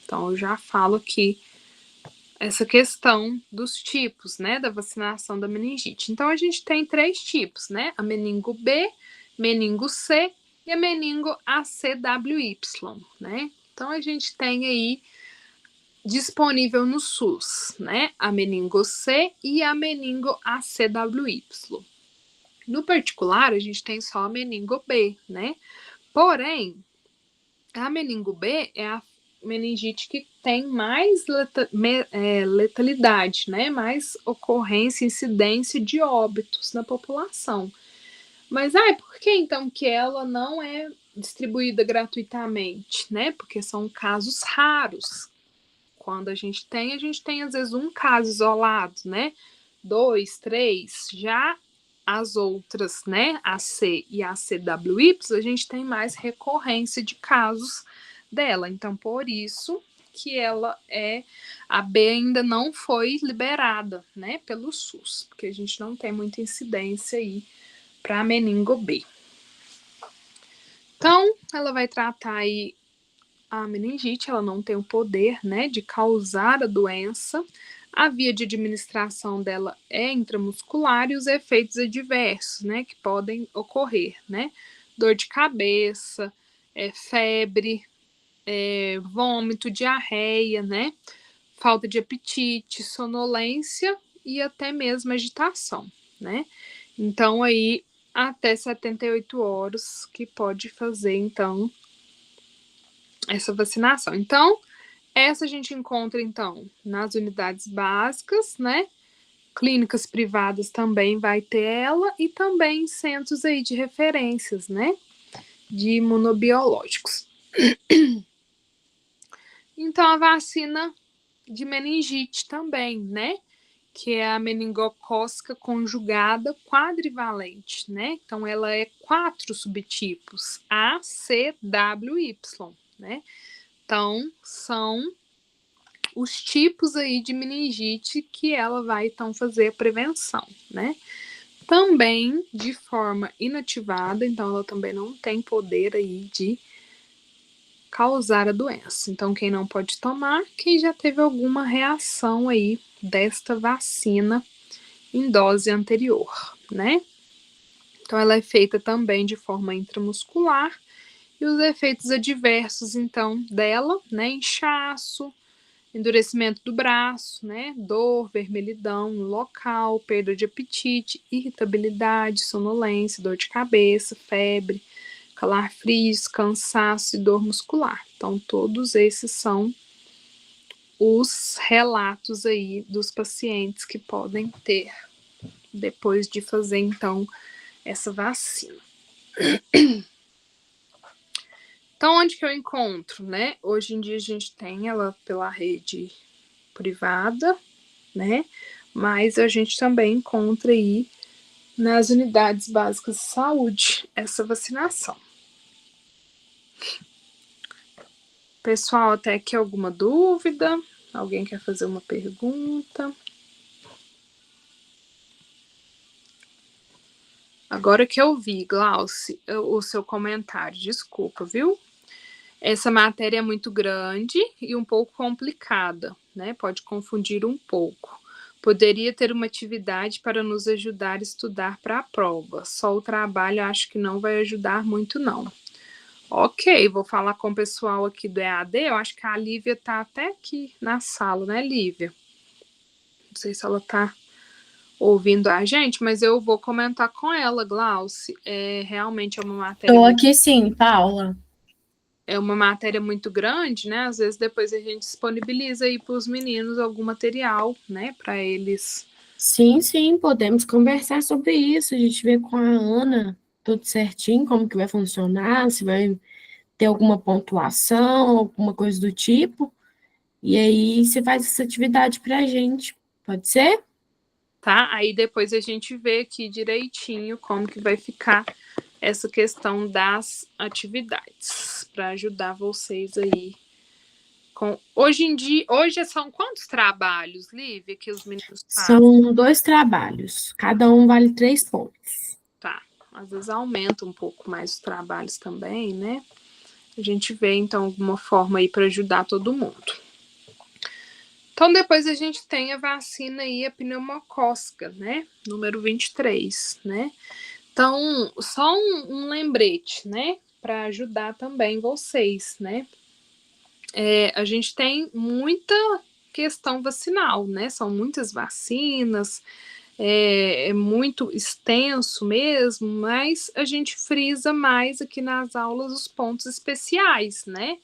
Então eu já falo aqui essa questão dos tipos, né, da vacinação da meningite. Então, a gente tem 3 tipos, né, a meningo B, meningo C e a meningo ACWY, né. Então, a gente tem aí disponível no SUS, né, a meningo C e a meningo ACWY. No particular, a gente tem só a meningo B, né. Porém, a meningo B é a meningite que tem mais letalidade, né? Mais ocorrência, incidência de óbitos na população. Mas, por que então que ela não é distribuída gratuitamente, né? Porque são casos raros. Quando a gente tem às vezes um caso isolado, né? 2, 3, já as outras, né, a C e a CWY, a gente tem mais recorrência de casos dela. Então, por isso que a B ainda não foi liberada, né, pelo SUS, porque a gente não tem muita incidência aí para meningo B. Então, ela vai tratar aí a meningite, ela não tem o poder, né, de causar a doença. A via de administração dela é intramuscular e os efeitos adversos, né, que podem ocorrer, né, dor de cabeça, febre, vômito, diarreia, né, falta de apetite, sonolência e até mesmo agitação, né? Então, aí, até 78 horas que pode fazer, então, essa vacinação. Então, essa a gente encontra, então, nas unidades básicas, né? Clínicas privadas também vai ter ela e também centros aí de referências, né? De imunobiológicos. Então, a vacina de meningite também, né? Que é a meningocócica conjugada quadrivalente, né? Então, ela é 4 subtipos, A, C, W, Y, né? Então, são os tipos aí de meningite que ela vai, então, fazer a prevenção, né? Também de forma inativada, então ela também não tem poder aí de causar a doença. Então, quem não pode tomar, quem já teve alguma reação aí desta vacina em dose anterior, né? Então, ela é feita também de forma intramuscular e os efeitos adversos, então, dela, né? Inchaço, endurecimento do braço, né? Dor, vermelhidão no local, perda de apetite, irritabilidade, sonolência, dor de cabeça, febre, calafrios, cansaço e dor muscular. Então, todos esses são os relatos aí dos pacientes que podem ter depois de fazer, então, essa vacina. Então, onde que eu encontro, né? Hoje em dia a gente tem ela pela rede privada, né? Mas a gente também encontra aí nas unidades básicas de saúde essa vacinação. Pessoal, até aqui alguma dúvida? Alguém quer fazer uma pergunta? Agora que eu vi, Glauci, o seu comentário, desculpa, viu? Essa matéria é muito grande e um pouco complicada, né? Pode confundir um pouco. Poderia ter uma atividade para nos ajudar a estudar para a prova. Só o trabalho acho que não vai ajudar muito, não. Ok, vou falar com o pessoal aqui do EAD. Eu acho que a Lívia está até aqui na sala, né, Lívia? Não sei se ela está ouvindo a gente, mas eu vou comentar com ela, Glauci. Realmente é uma matéria. Estou aqui sim, Paula. É uma matéria muito grande, né? Às vezes depois a gente disponibiliza aí para os meninos algum material, né? Para eles. Sim, podemos conversar sobre isso. A gente vê com a Ana tudo certinho, como que vai funcionar, se vai ter alguma pontuação, alguma coisa do tipo. E aí você faz essa atividade para a gente. Pode ser? Tá? Aí depois a gente vê aqui direitinho como que vai ficar essa questão das atividades para ajudar vocês aí. Hoje em dia, hoje são quantos trabalhos, Lívia, que os meninos fazem? São 2 trabalhos, cada um vale 3 pontos. Tá, às vezes aumenta um pouco mais os trabalhos também, né? A gente vê, então, alguma forma aí para ajudar todo mundo. Então, depois a gente tem a vacina aí, a pneumocócica, né? Número 23, né? Então, só um lembrete, né? Para ajudar também vocês, né? A gente tem muita questão vacinal, né? São muitas vacinas, é muito extenso mesmo, mas a gente frisa mais aqui nas aulas os pontos especiais, né?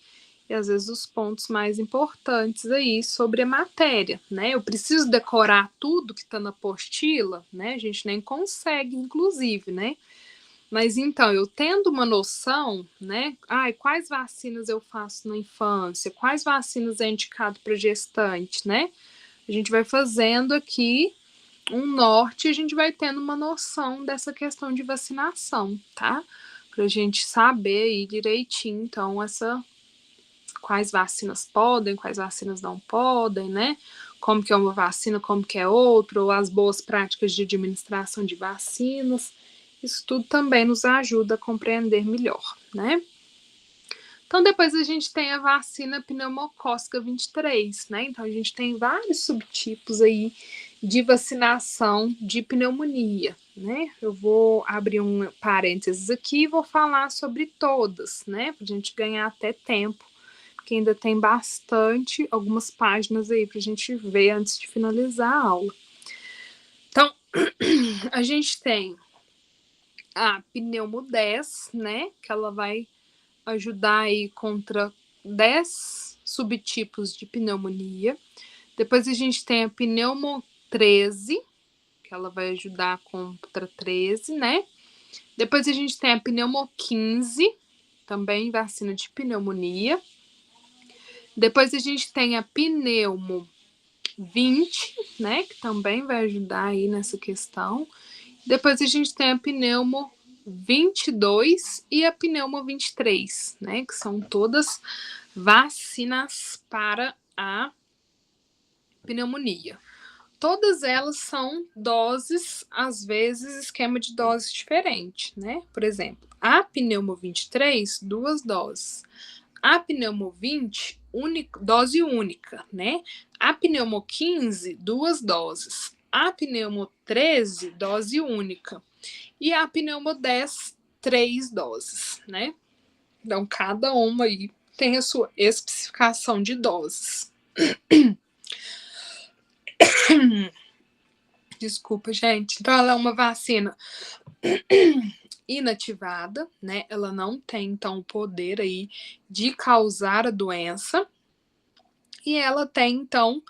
E às vezes os pontos mais importantes aí sobre a matéria, né? Eu preciso decorar tudo que está na apostila, né? A gente nem consegue, inclusive, né? Mas então, eu tendo uma noção, né? Quais vacinas eu faço na infância? Quais vacinas é indicado para gestante, né? A gente vai fazendo aqui um norte e a gente vai tendo uma noção dessa questão de vacinação, tá? Para a gente saber aí direitinho, então, quais vacinas podem, quais vacinas não podem, né? Como que é uma vacina, como que é outra, ou as boas práticas de administração de vacinas. Isso tudo também nos ajuda a compreender melhor, né? Então, depois a gente tem a vacina pneumocócica 23, né? Então, a gente tem vários subtipos aí de vacinação de pneumonia, né? Eu vou abrir um parênteses aqui e vou falar sobre todas, né? Para a gente ganhar até tempo, porque ainda tem bastante, algumas páginas aí para a gente ver antes de finalizar a aula. Então, A gente tem a pneumo 10, né? Que ela vai ajudar aí contra 10 subtipos de pneumonia. Depois a gente tem a pneumo 13, que ela vai ajudar contra 13, né? Depois a gente tem a pneumo 15, também vacina de pneumonia. Depois a gente tem a pneumo 20, né? Que também vai ajudar aí nessa questão. Depois a gente tem a pneumo 22 e a pneumo 23, né? Que são todas vacinas para a pneumonia. Todas elas são doses, às vezes, esquema de doses diferente, né? Por exemplo, a pneumo 23, 2 doses. A pneumo 20, dose única, né? A pneumo 15, 2 doses. A pneumo 13, dose única. E a pneumo 10, 3 doses, né? Então, cada uma aí tem a sua especificação de doses. Desculpa, gente. Então, ela é uma vacina inativada, né? Ela não tem, então, o poder aí de causar a doença. E ela tem, então,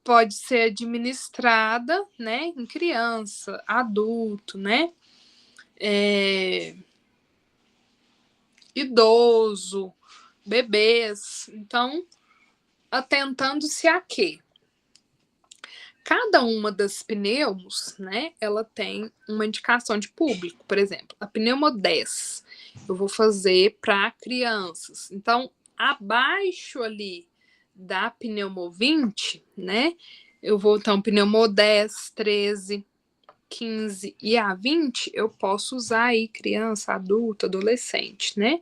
pode ser administrada, né? Em criança, adulto, né? Idoso, bebês. Então, atentando-se a quê? Cada uma das pneumos, né, ela tem uma indicação de público. Por exemplo, a pneumo 10 eu vou fazer para crianças. Então, abaixo ali da pneumo 20, né, eu vou então pneumo 10, 13, 15 e a 20, eu posso usar aí criança, adulto, adolescente, né?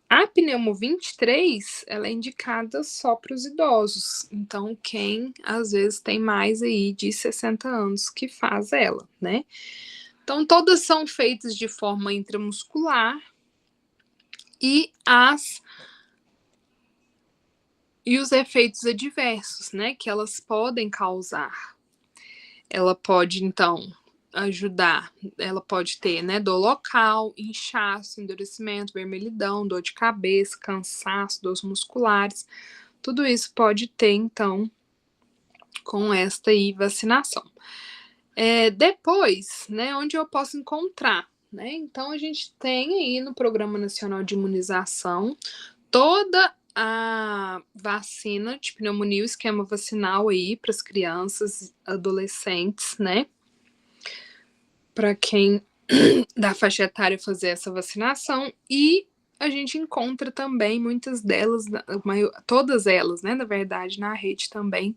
A pneumo 23, ela é indicada só para os idosos. Então, quem às vezes tem mais aí de 60 anos que faz ela, né? Então, todas são feitas de forma intramuscular e os efeitos adversos, né, que elas podem causar. Ela pode, então, ajudar, ela pode ter, né, dor local, inchaço, endurecimento, vermelhidão, dor de cabeça, cansaço, dores musculares. Tudo isso pode ter, então, com esta aí vacinação. Depois, né, onde eu posso encontrar, né? Então, a gente tem aí no Programa Nacional de Imunização toda a vacina de pneumonia, o esquema vacinal aí para as crianças, adolescentes, né? Para quem da faixa etária fazer essa vacinação, e a gente encontra também muitas delas, todas elas, né, na verdade, na rede também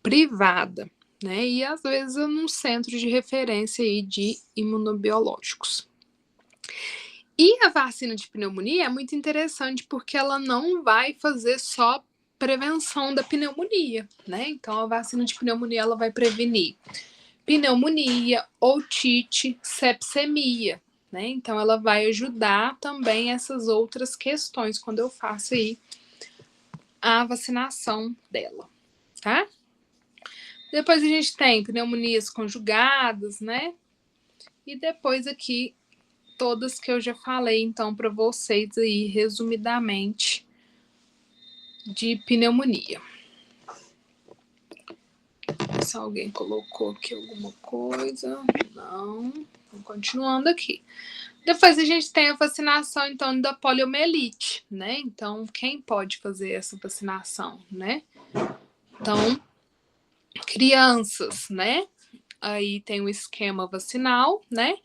privada, né, e às vezes num centro de referência aí de imunobiológicos. E a vacina de pneumonia é muito interessante porque ela não vai fazer só prevenção da pneumonia, né? Então a vacina de pneumonia ela vai prevenir pneumonia, otite, sepsemia, né? Então ela vai ajudar também essas outras questões quando eu faço aí a vacinação dela, tá? Depois a gente tem pneumonias conjugadas, né? E depois aqui todas que eu já falei então para vocês aí resumidamente de pneumonia. Se alguém colocou aqui alguma coisa, não. Vamos continuando aqui. Depois a gente tem a vacinação, então, da poliomielite, né? Então, quem pode fazer essa vacinação, né? Então, crianças, né? Aí tem o esquema vacinal, né?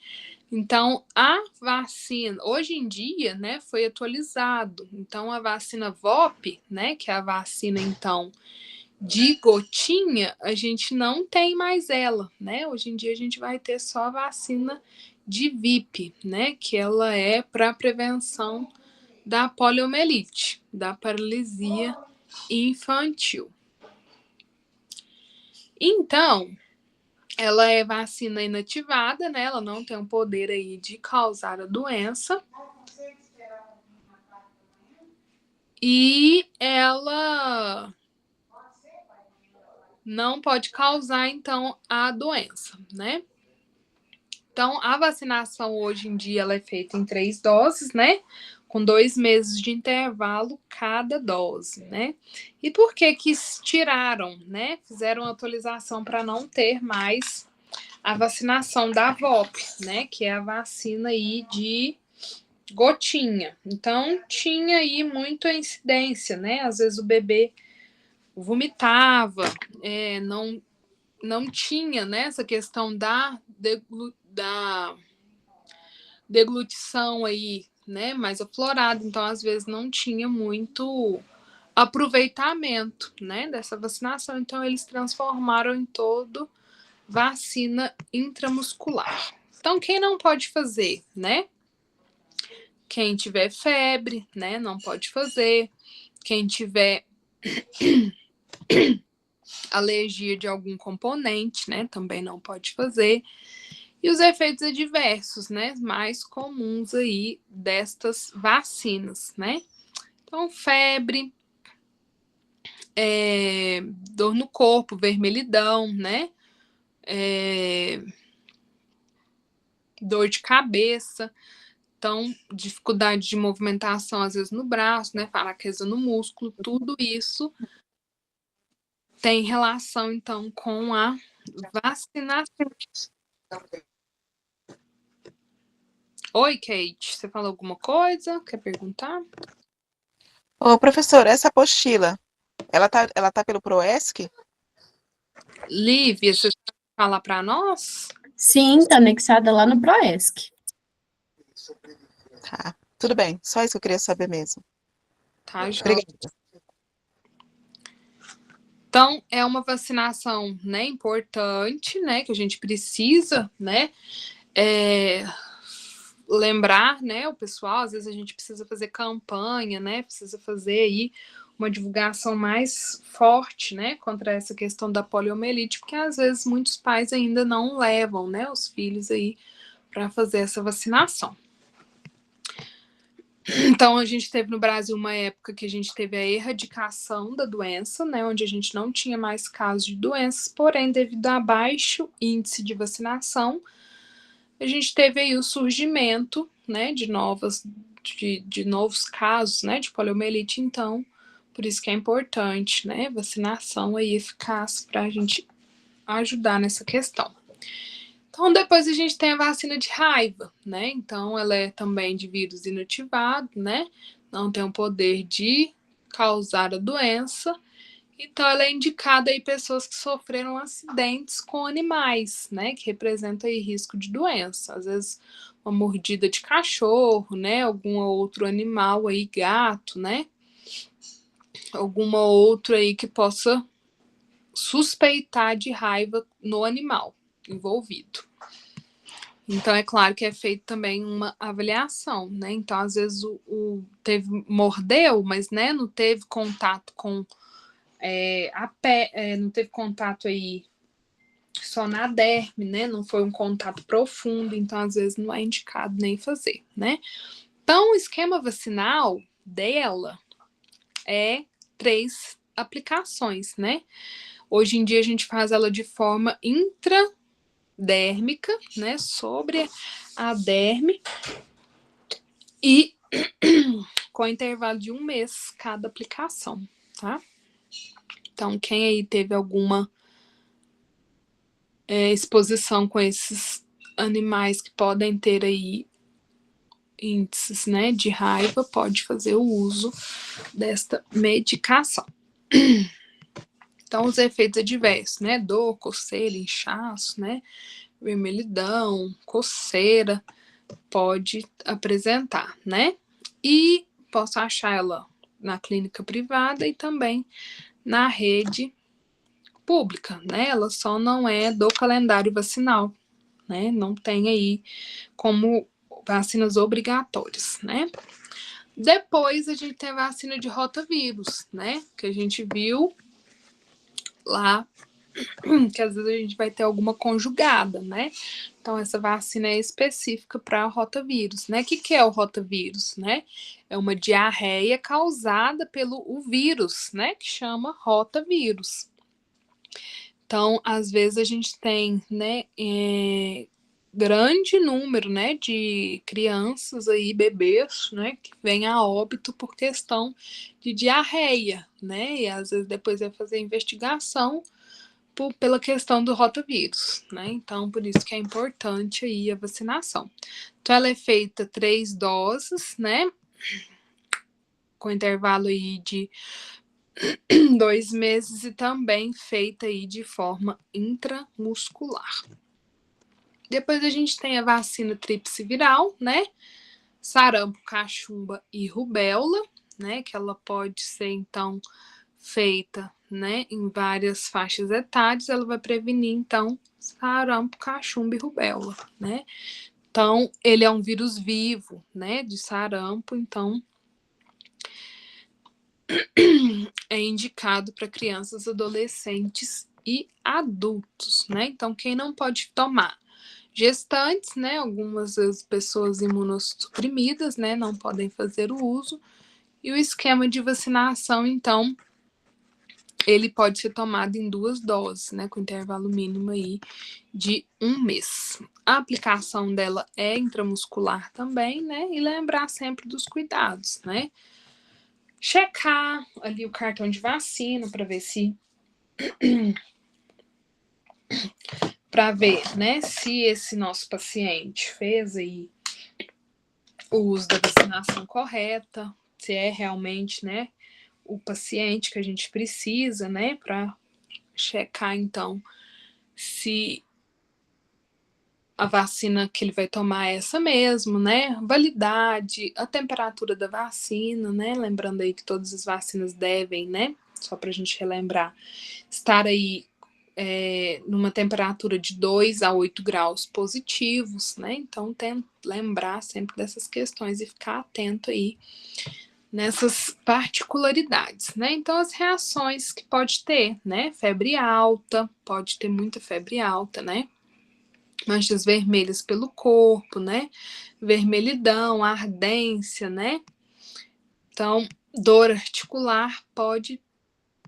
Então, a vacina, hoje em dia, né, foi atualizado. Então, a vacina VOP, né, que é a vacina, então, de gotinha, a gente não tem mais ela, né? Hoje em dia a gente vai ter só a vacina de VIP, né? Que ela é para prevenção da poliomielite, da paralisia infantil. Então, ela é vacina inativada, né? Ela não tem o poder aí de causar a doença. E ela não pode causar, então, a doença, né? Então, a vacinação hoje em dia ela é feita em 3 doses, né? Com 2 meses de intervalo cada dose, né? E por que que tiraram, né? Fizeram uma atualização para não ter mais a vacinação da VOP, né? Que é a vacina aí de gotinha. Então, tinha aí muita incidência, né? Às vezes o bebê vomitava, não tinha, né, essa questão da deglutição aí, né, mais aflorada, então às vezes não tinha muito aproveitamento, né, dessa vacinação, então eles transformaram em todo vacina intramuscular. Então quem não pode fazer, né? Quem tiver febre, né, não pode fazer. Quem tiver alergia de algum componente, né, também não pode fazer. E os efeitos adversos, né, mais comuns aí destas vacinas, né? Então, febre, dor no corpo, vermelhidão, né? Dor de cabeça, então, dificuldade de movimentação, às vezes no braço, né? Fraqueza no músculo, tudo isso tem relação, então, com a vacinação. Oi, Kate, você falou alguma coisa? Quer perguntar? Ô, professor, essa apostila, ela tá pelo Proesc? Lívia, você pode falar para nós? Sim, está anexada lá no Proesc. Tá, tudo bem, só isso que eu queria saber mesmo. Tá, João. Obrigada. Então, é uma vacinação, né, importante, né, que a gente precisa, né, lembrar, né, o pessoal, às vezes a gente precisa fazer campanha, né, precisa fazer aí uma divulgação mais forte, né, contra essa questão da poliomielite, porque às vezes muitos pais ainda não levam, né, os filhos aí para fazer essa vacinação. Então, a gente teve no Brasil uma época que a gente teve a erradicação da doença, né, onde a gente não tinha mais casos de doenças, porém, devido a baixo índice de vacinação, a gente teve aí o surgimento, né, de novos casos, né, de poliomielite. Então, por isso que é importante, né, vacinação aí eficaz para a gente ajudar nessa questão. Então, depois a gente tem a vacina de raiva, né? Então, ela é também de vírus inativado, né? Não tem o poder de causar a doença. Então, ela é indicada em pessoas que sofreram acidentes com animais, né? Que representam aí risco de doença. Às vezes, uma mordida de cachorro, né? Algum outro animal aí, gato, né? Alguma outra aí que possa suspeitar de raiva no animal envolvido. Então, é claro que é feito também uma avaliação, né? Então, às vezes, mordeu, mas, né, não teve contato com não teve contato aí só na derme, né? Não foi um contato profundo, então, às vezes, não é indicado nem fazer, né? Então, o esquema vacinal dela é 3 aplicações, né? Hoje em dia, a gente faz ela de forma intradérmica, né, sobre a derme e com intervalo de 1 mês cada aplicação, tá? Então, quem aí teve alguma exposição com esses animais que podem ter aí índices, né, de raiva, pode fazer o uso desta medicação. Então, os efeitos adversos, né, dor, coceira, inchaço, né, vermelhidão, coceira, pode apresentar, né? E posso achar ela na clínica privada e também na rede pública, né? Ela só não é do calendário vacinal, né? Não tem aí como vacinas obrigatórias, né? Depois a gente tem a vacina de rotavírus, né? Que a gente viu lá que às vezes a gente vai ter alguma conjugada, né? Então, essa vacina é específica para rotavírus, né? O que é o rotavírus, né? É uma diarreia causada pelo vírus, né? Que chama rotavírus. Então, às vezes a gente tem, né, grande número, né, de crianças aí, bebês, né, que vêm a óbito por questão de diarreia, né, e às vezes depois vai fazer investigação pela questão do rotavírus, né, então por isso que é importante aí a vacinação. Então ela é feita 3 doses, né, com intervalo aí de 2 meses e também feita aí de forma intramuscular. Depois a gente tem a vacina tríplice viral, né? Sarampo, cachumba e rubéola, né? Que ela pode ser, então, feita, né, em várias faixas etárias. Ela vai prevenir, então, sarampo, cachumba e rubéola, né? Então, ele é um vírus vivo, né? De sarampo, então é indicado para crianças, adolescentes e adultos, né? Então, quem não pode tomar? Gestantes, né? Algumas pessoas imunossuprimidas, né? Não podem fazer o uso. E o esquema de vacinação, então, ele pode ser tomado em 2 doses, né? Com intervalo mínimo aí de 1 mês. A aplicação dela é intramuscular também, né? E lembrar sempre dos cuidados, né? Checar ali o cartão de vacina para ver se né, se esse nosso paciente fez aí o uso da vacinação correta, se é realmente, né, o paciente que a gente precisa, né, para checar então se a vacina que ele vai tomar é essa mesmo, né? Validade, a temperatura da vacina, né? Lembrando aí que todas as vacinas devem, né? Só para a gente relembrar, estar aí numa temperatura de 2 a 8 graus positivos, né? Então, tem que lembrar sempre dessas questões e ficar atento aí nessas particularidades, né? Então, as reações que pode ter, né? Febre alta, pode ter muita febre alta, né? Manchas vermelhas pelo corpo, né? Vermelhidão, ardência, né? Então, dor articular pode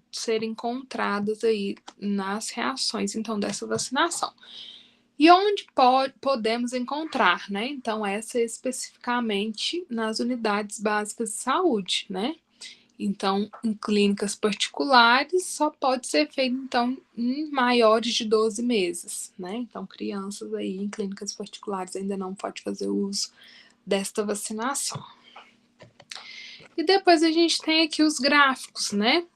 ser encontradas aí nas reações, então, dessa vacinação. E onde podemos encontrar, né? Então, essa especificamente nas unidades básicas de saúde, né? Então, em clínicas particulares, só pode ser feito, então, em maiores de 12 meses, né? Então, crianças aí em clínicas particulares ainda não pode fazer uso desta vacinação. E depois a gente tem aqui os gráficos, né?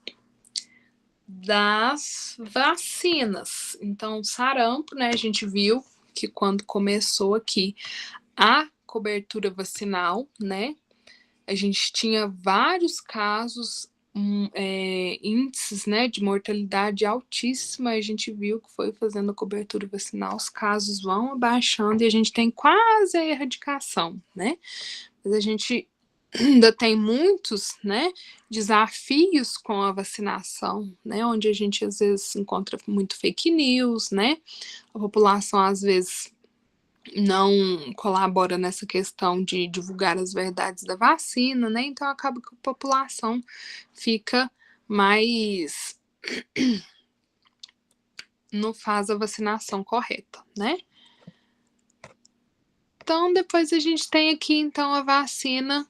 Das vacinas. Então, sarampo, né? A gente viu que quando começou aqui a cobertura vacinal, né? A gente tinha vários casos, índices, né, de mortalidade altíssima. A gente viu que foi fazendo a cobertura vacinal, os casos vão abaixando e a gente tem quase a erradicação, né? Mas a gente ainda tem muitos, né, desafios com a vacinação, né, onde a gente às vezes encontra muito fake news, né? A população às vezes não colabora nessa questão de divulgar as verdades da vacina, né? Então acaba que a população fica mais não faz a vacinação correta, né? Então depois a gente tem aqui então a vacina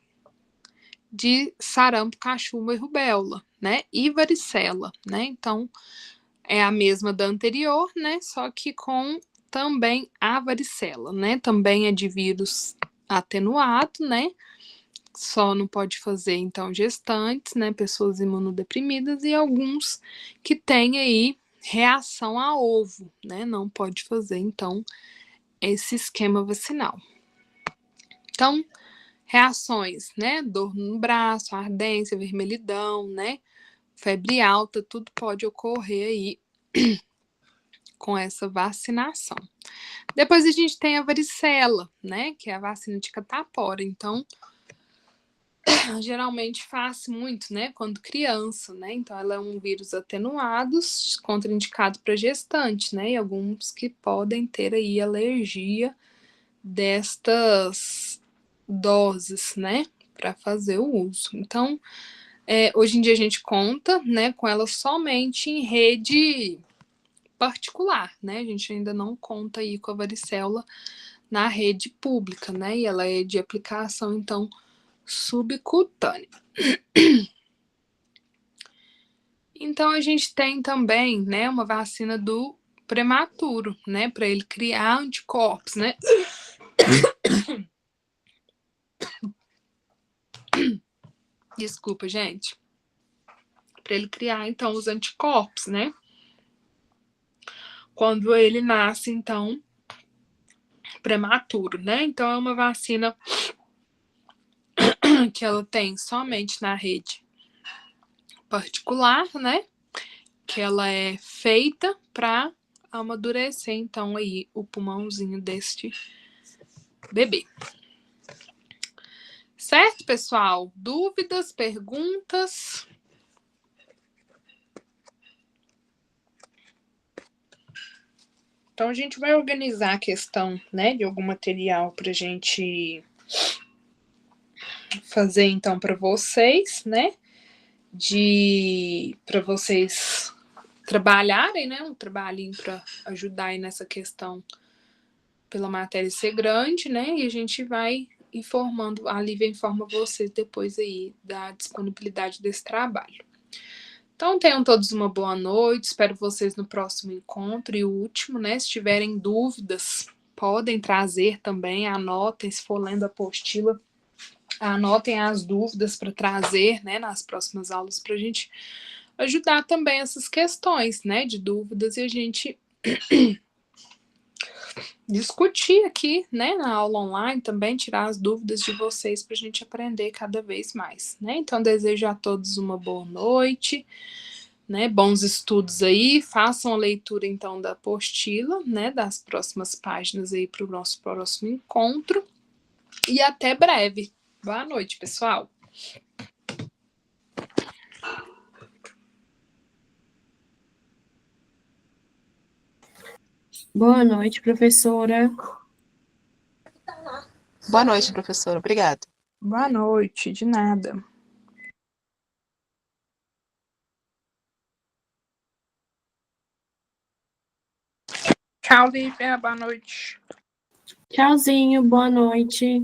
de sarampo, cachumba e rubéola, né? E varicela, né? Então é a mesma da anterior, né? Só que com também a varicela, né? Também é de vírus atenuado, né? Só não pode fazer, então, gestantes, né? Pessoas imunodeprimidas e alguns que têm aí reação a ovo, né? Não pode fazer, então, esse esquema vacinal. Então, reações, né? Dor no braço, ardência, vermelhidão, né? Febre alta, tudo pode ocorrer aí com essa vacinação. Depois a gente tem a varicela, né? Que é a vacina de catapora. Então, geralmente faz muito, né? Quando criança, né? Então, ela é um vírus atenuado, contraindicado para gestante, né? E alguns que podem ter aí alergia destas doses, né? Para fazer o uso. Então, hoje em dia a gente conta, né? Com ela somente em rede particular, né? A gente ainda não conta aí com a varicela na rede pública, né? E ela é de aplicação, então, subcutânea. Então, a gente tem também, né, uma vacina do prematuro, né, para ele criar anticorpos, né? Desculpa, gente. Para ele criar, então, os anticorpos, né? Quando ele nasce, então, prematuro, né? Então, é uma vacina que ela tem somente na rede particular, né? Que ela é feita para amadurecer, então, aí o pulmãozinho deste bebê. Certo, pessoal? Dúvidas, perguntas? Então, a gente vai organizar a questão, né, de algum material para a gente fazer, então, para vocês, né? Para vocês trabalharem, né? Um trabalhinho para ajudar aí nessa questão pela matéria ser grande, né? E a gente vai informando, a Lívia informa vocês depois aí da disponibilidade desse trabalho. Então, tenham todos uma boa noite, espero vocês no próximo encontro e o último, né? Se tiverem dúvidas, podem trazer também, anotem, se for lendo a apostila, anotem as dúvidas para trazer, né, nas próximas aulas para a gente ajudar também essas questões, né, de dúvidas e a gente discutir aqui, né, na aula online também, tirar as dúvidas de vocês para a gente aprender cada vez mais, né? Então, desejo a todos uma boa noite, né? Bons estudos aí, façam a leitura então da apostila, né, das próximas páginas aí para o nosso próximo encontro e até breve. Boa noite, pessoal. Boa noite, professora. Boa noite, professora. Obrigada. Boa noite, de nada. Tchau, Lívia. Boa noite. Tchauzinho, boa noite.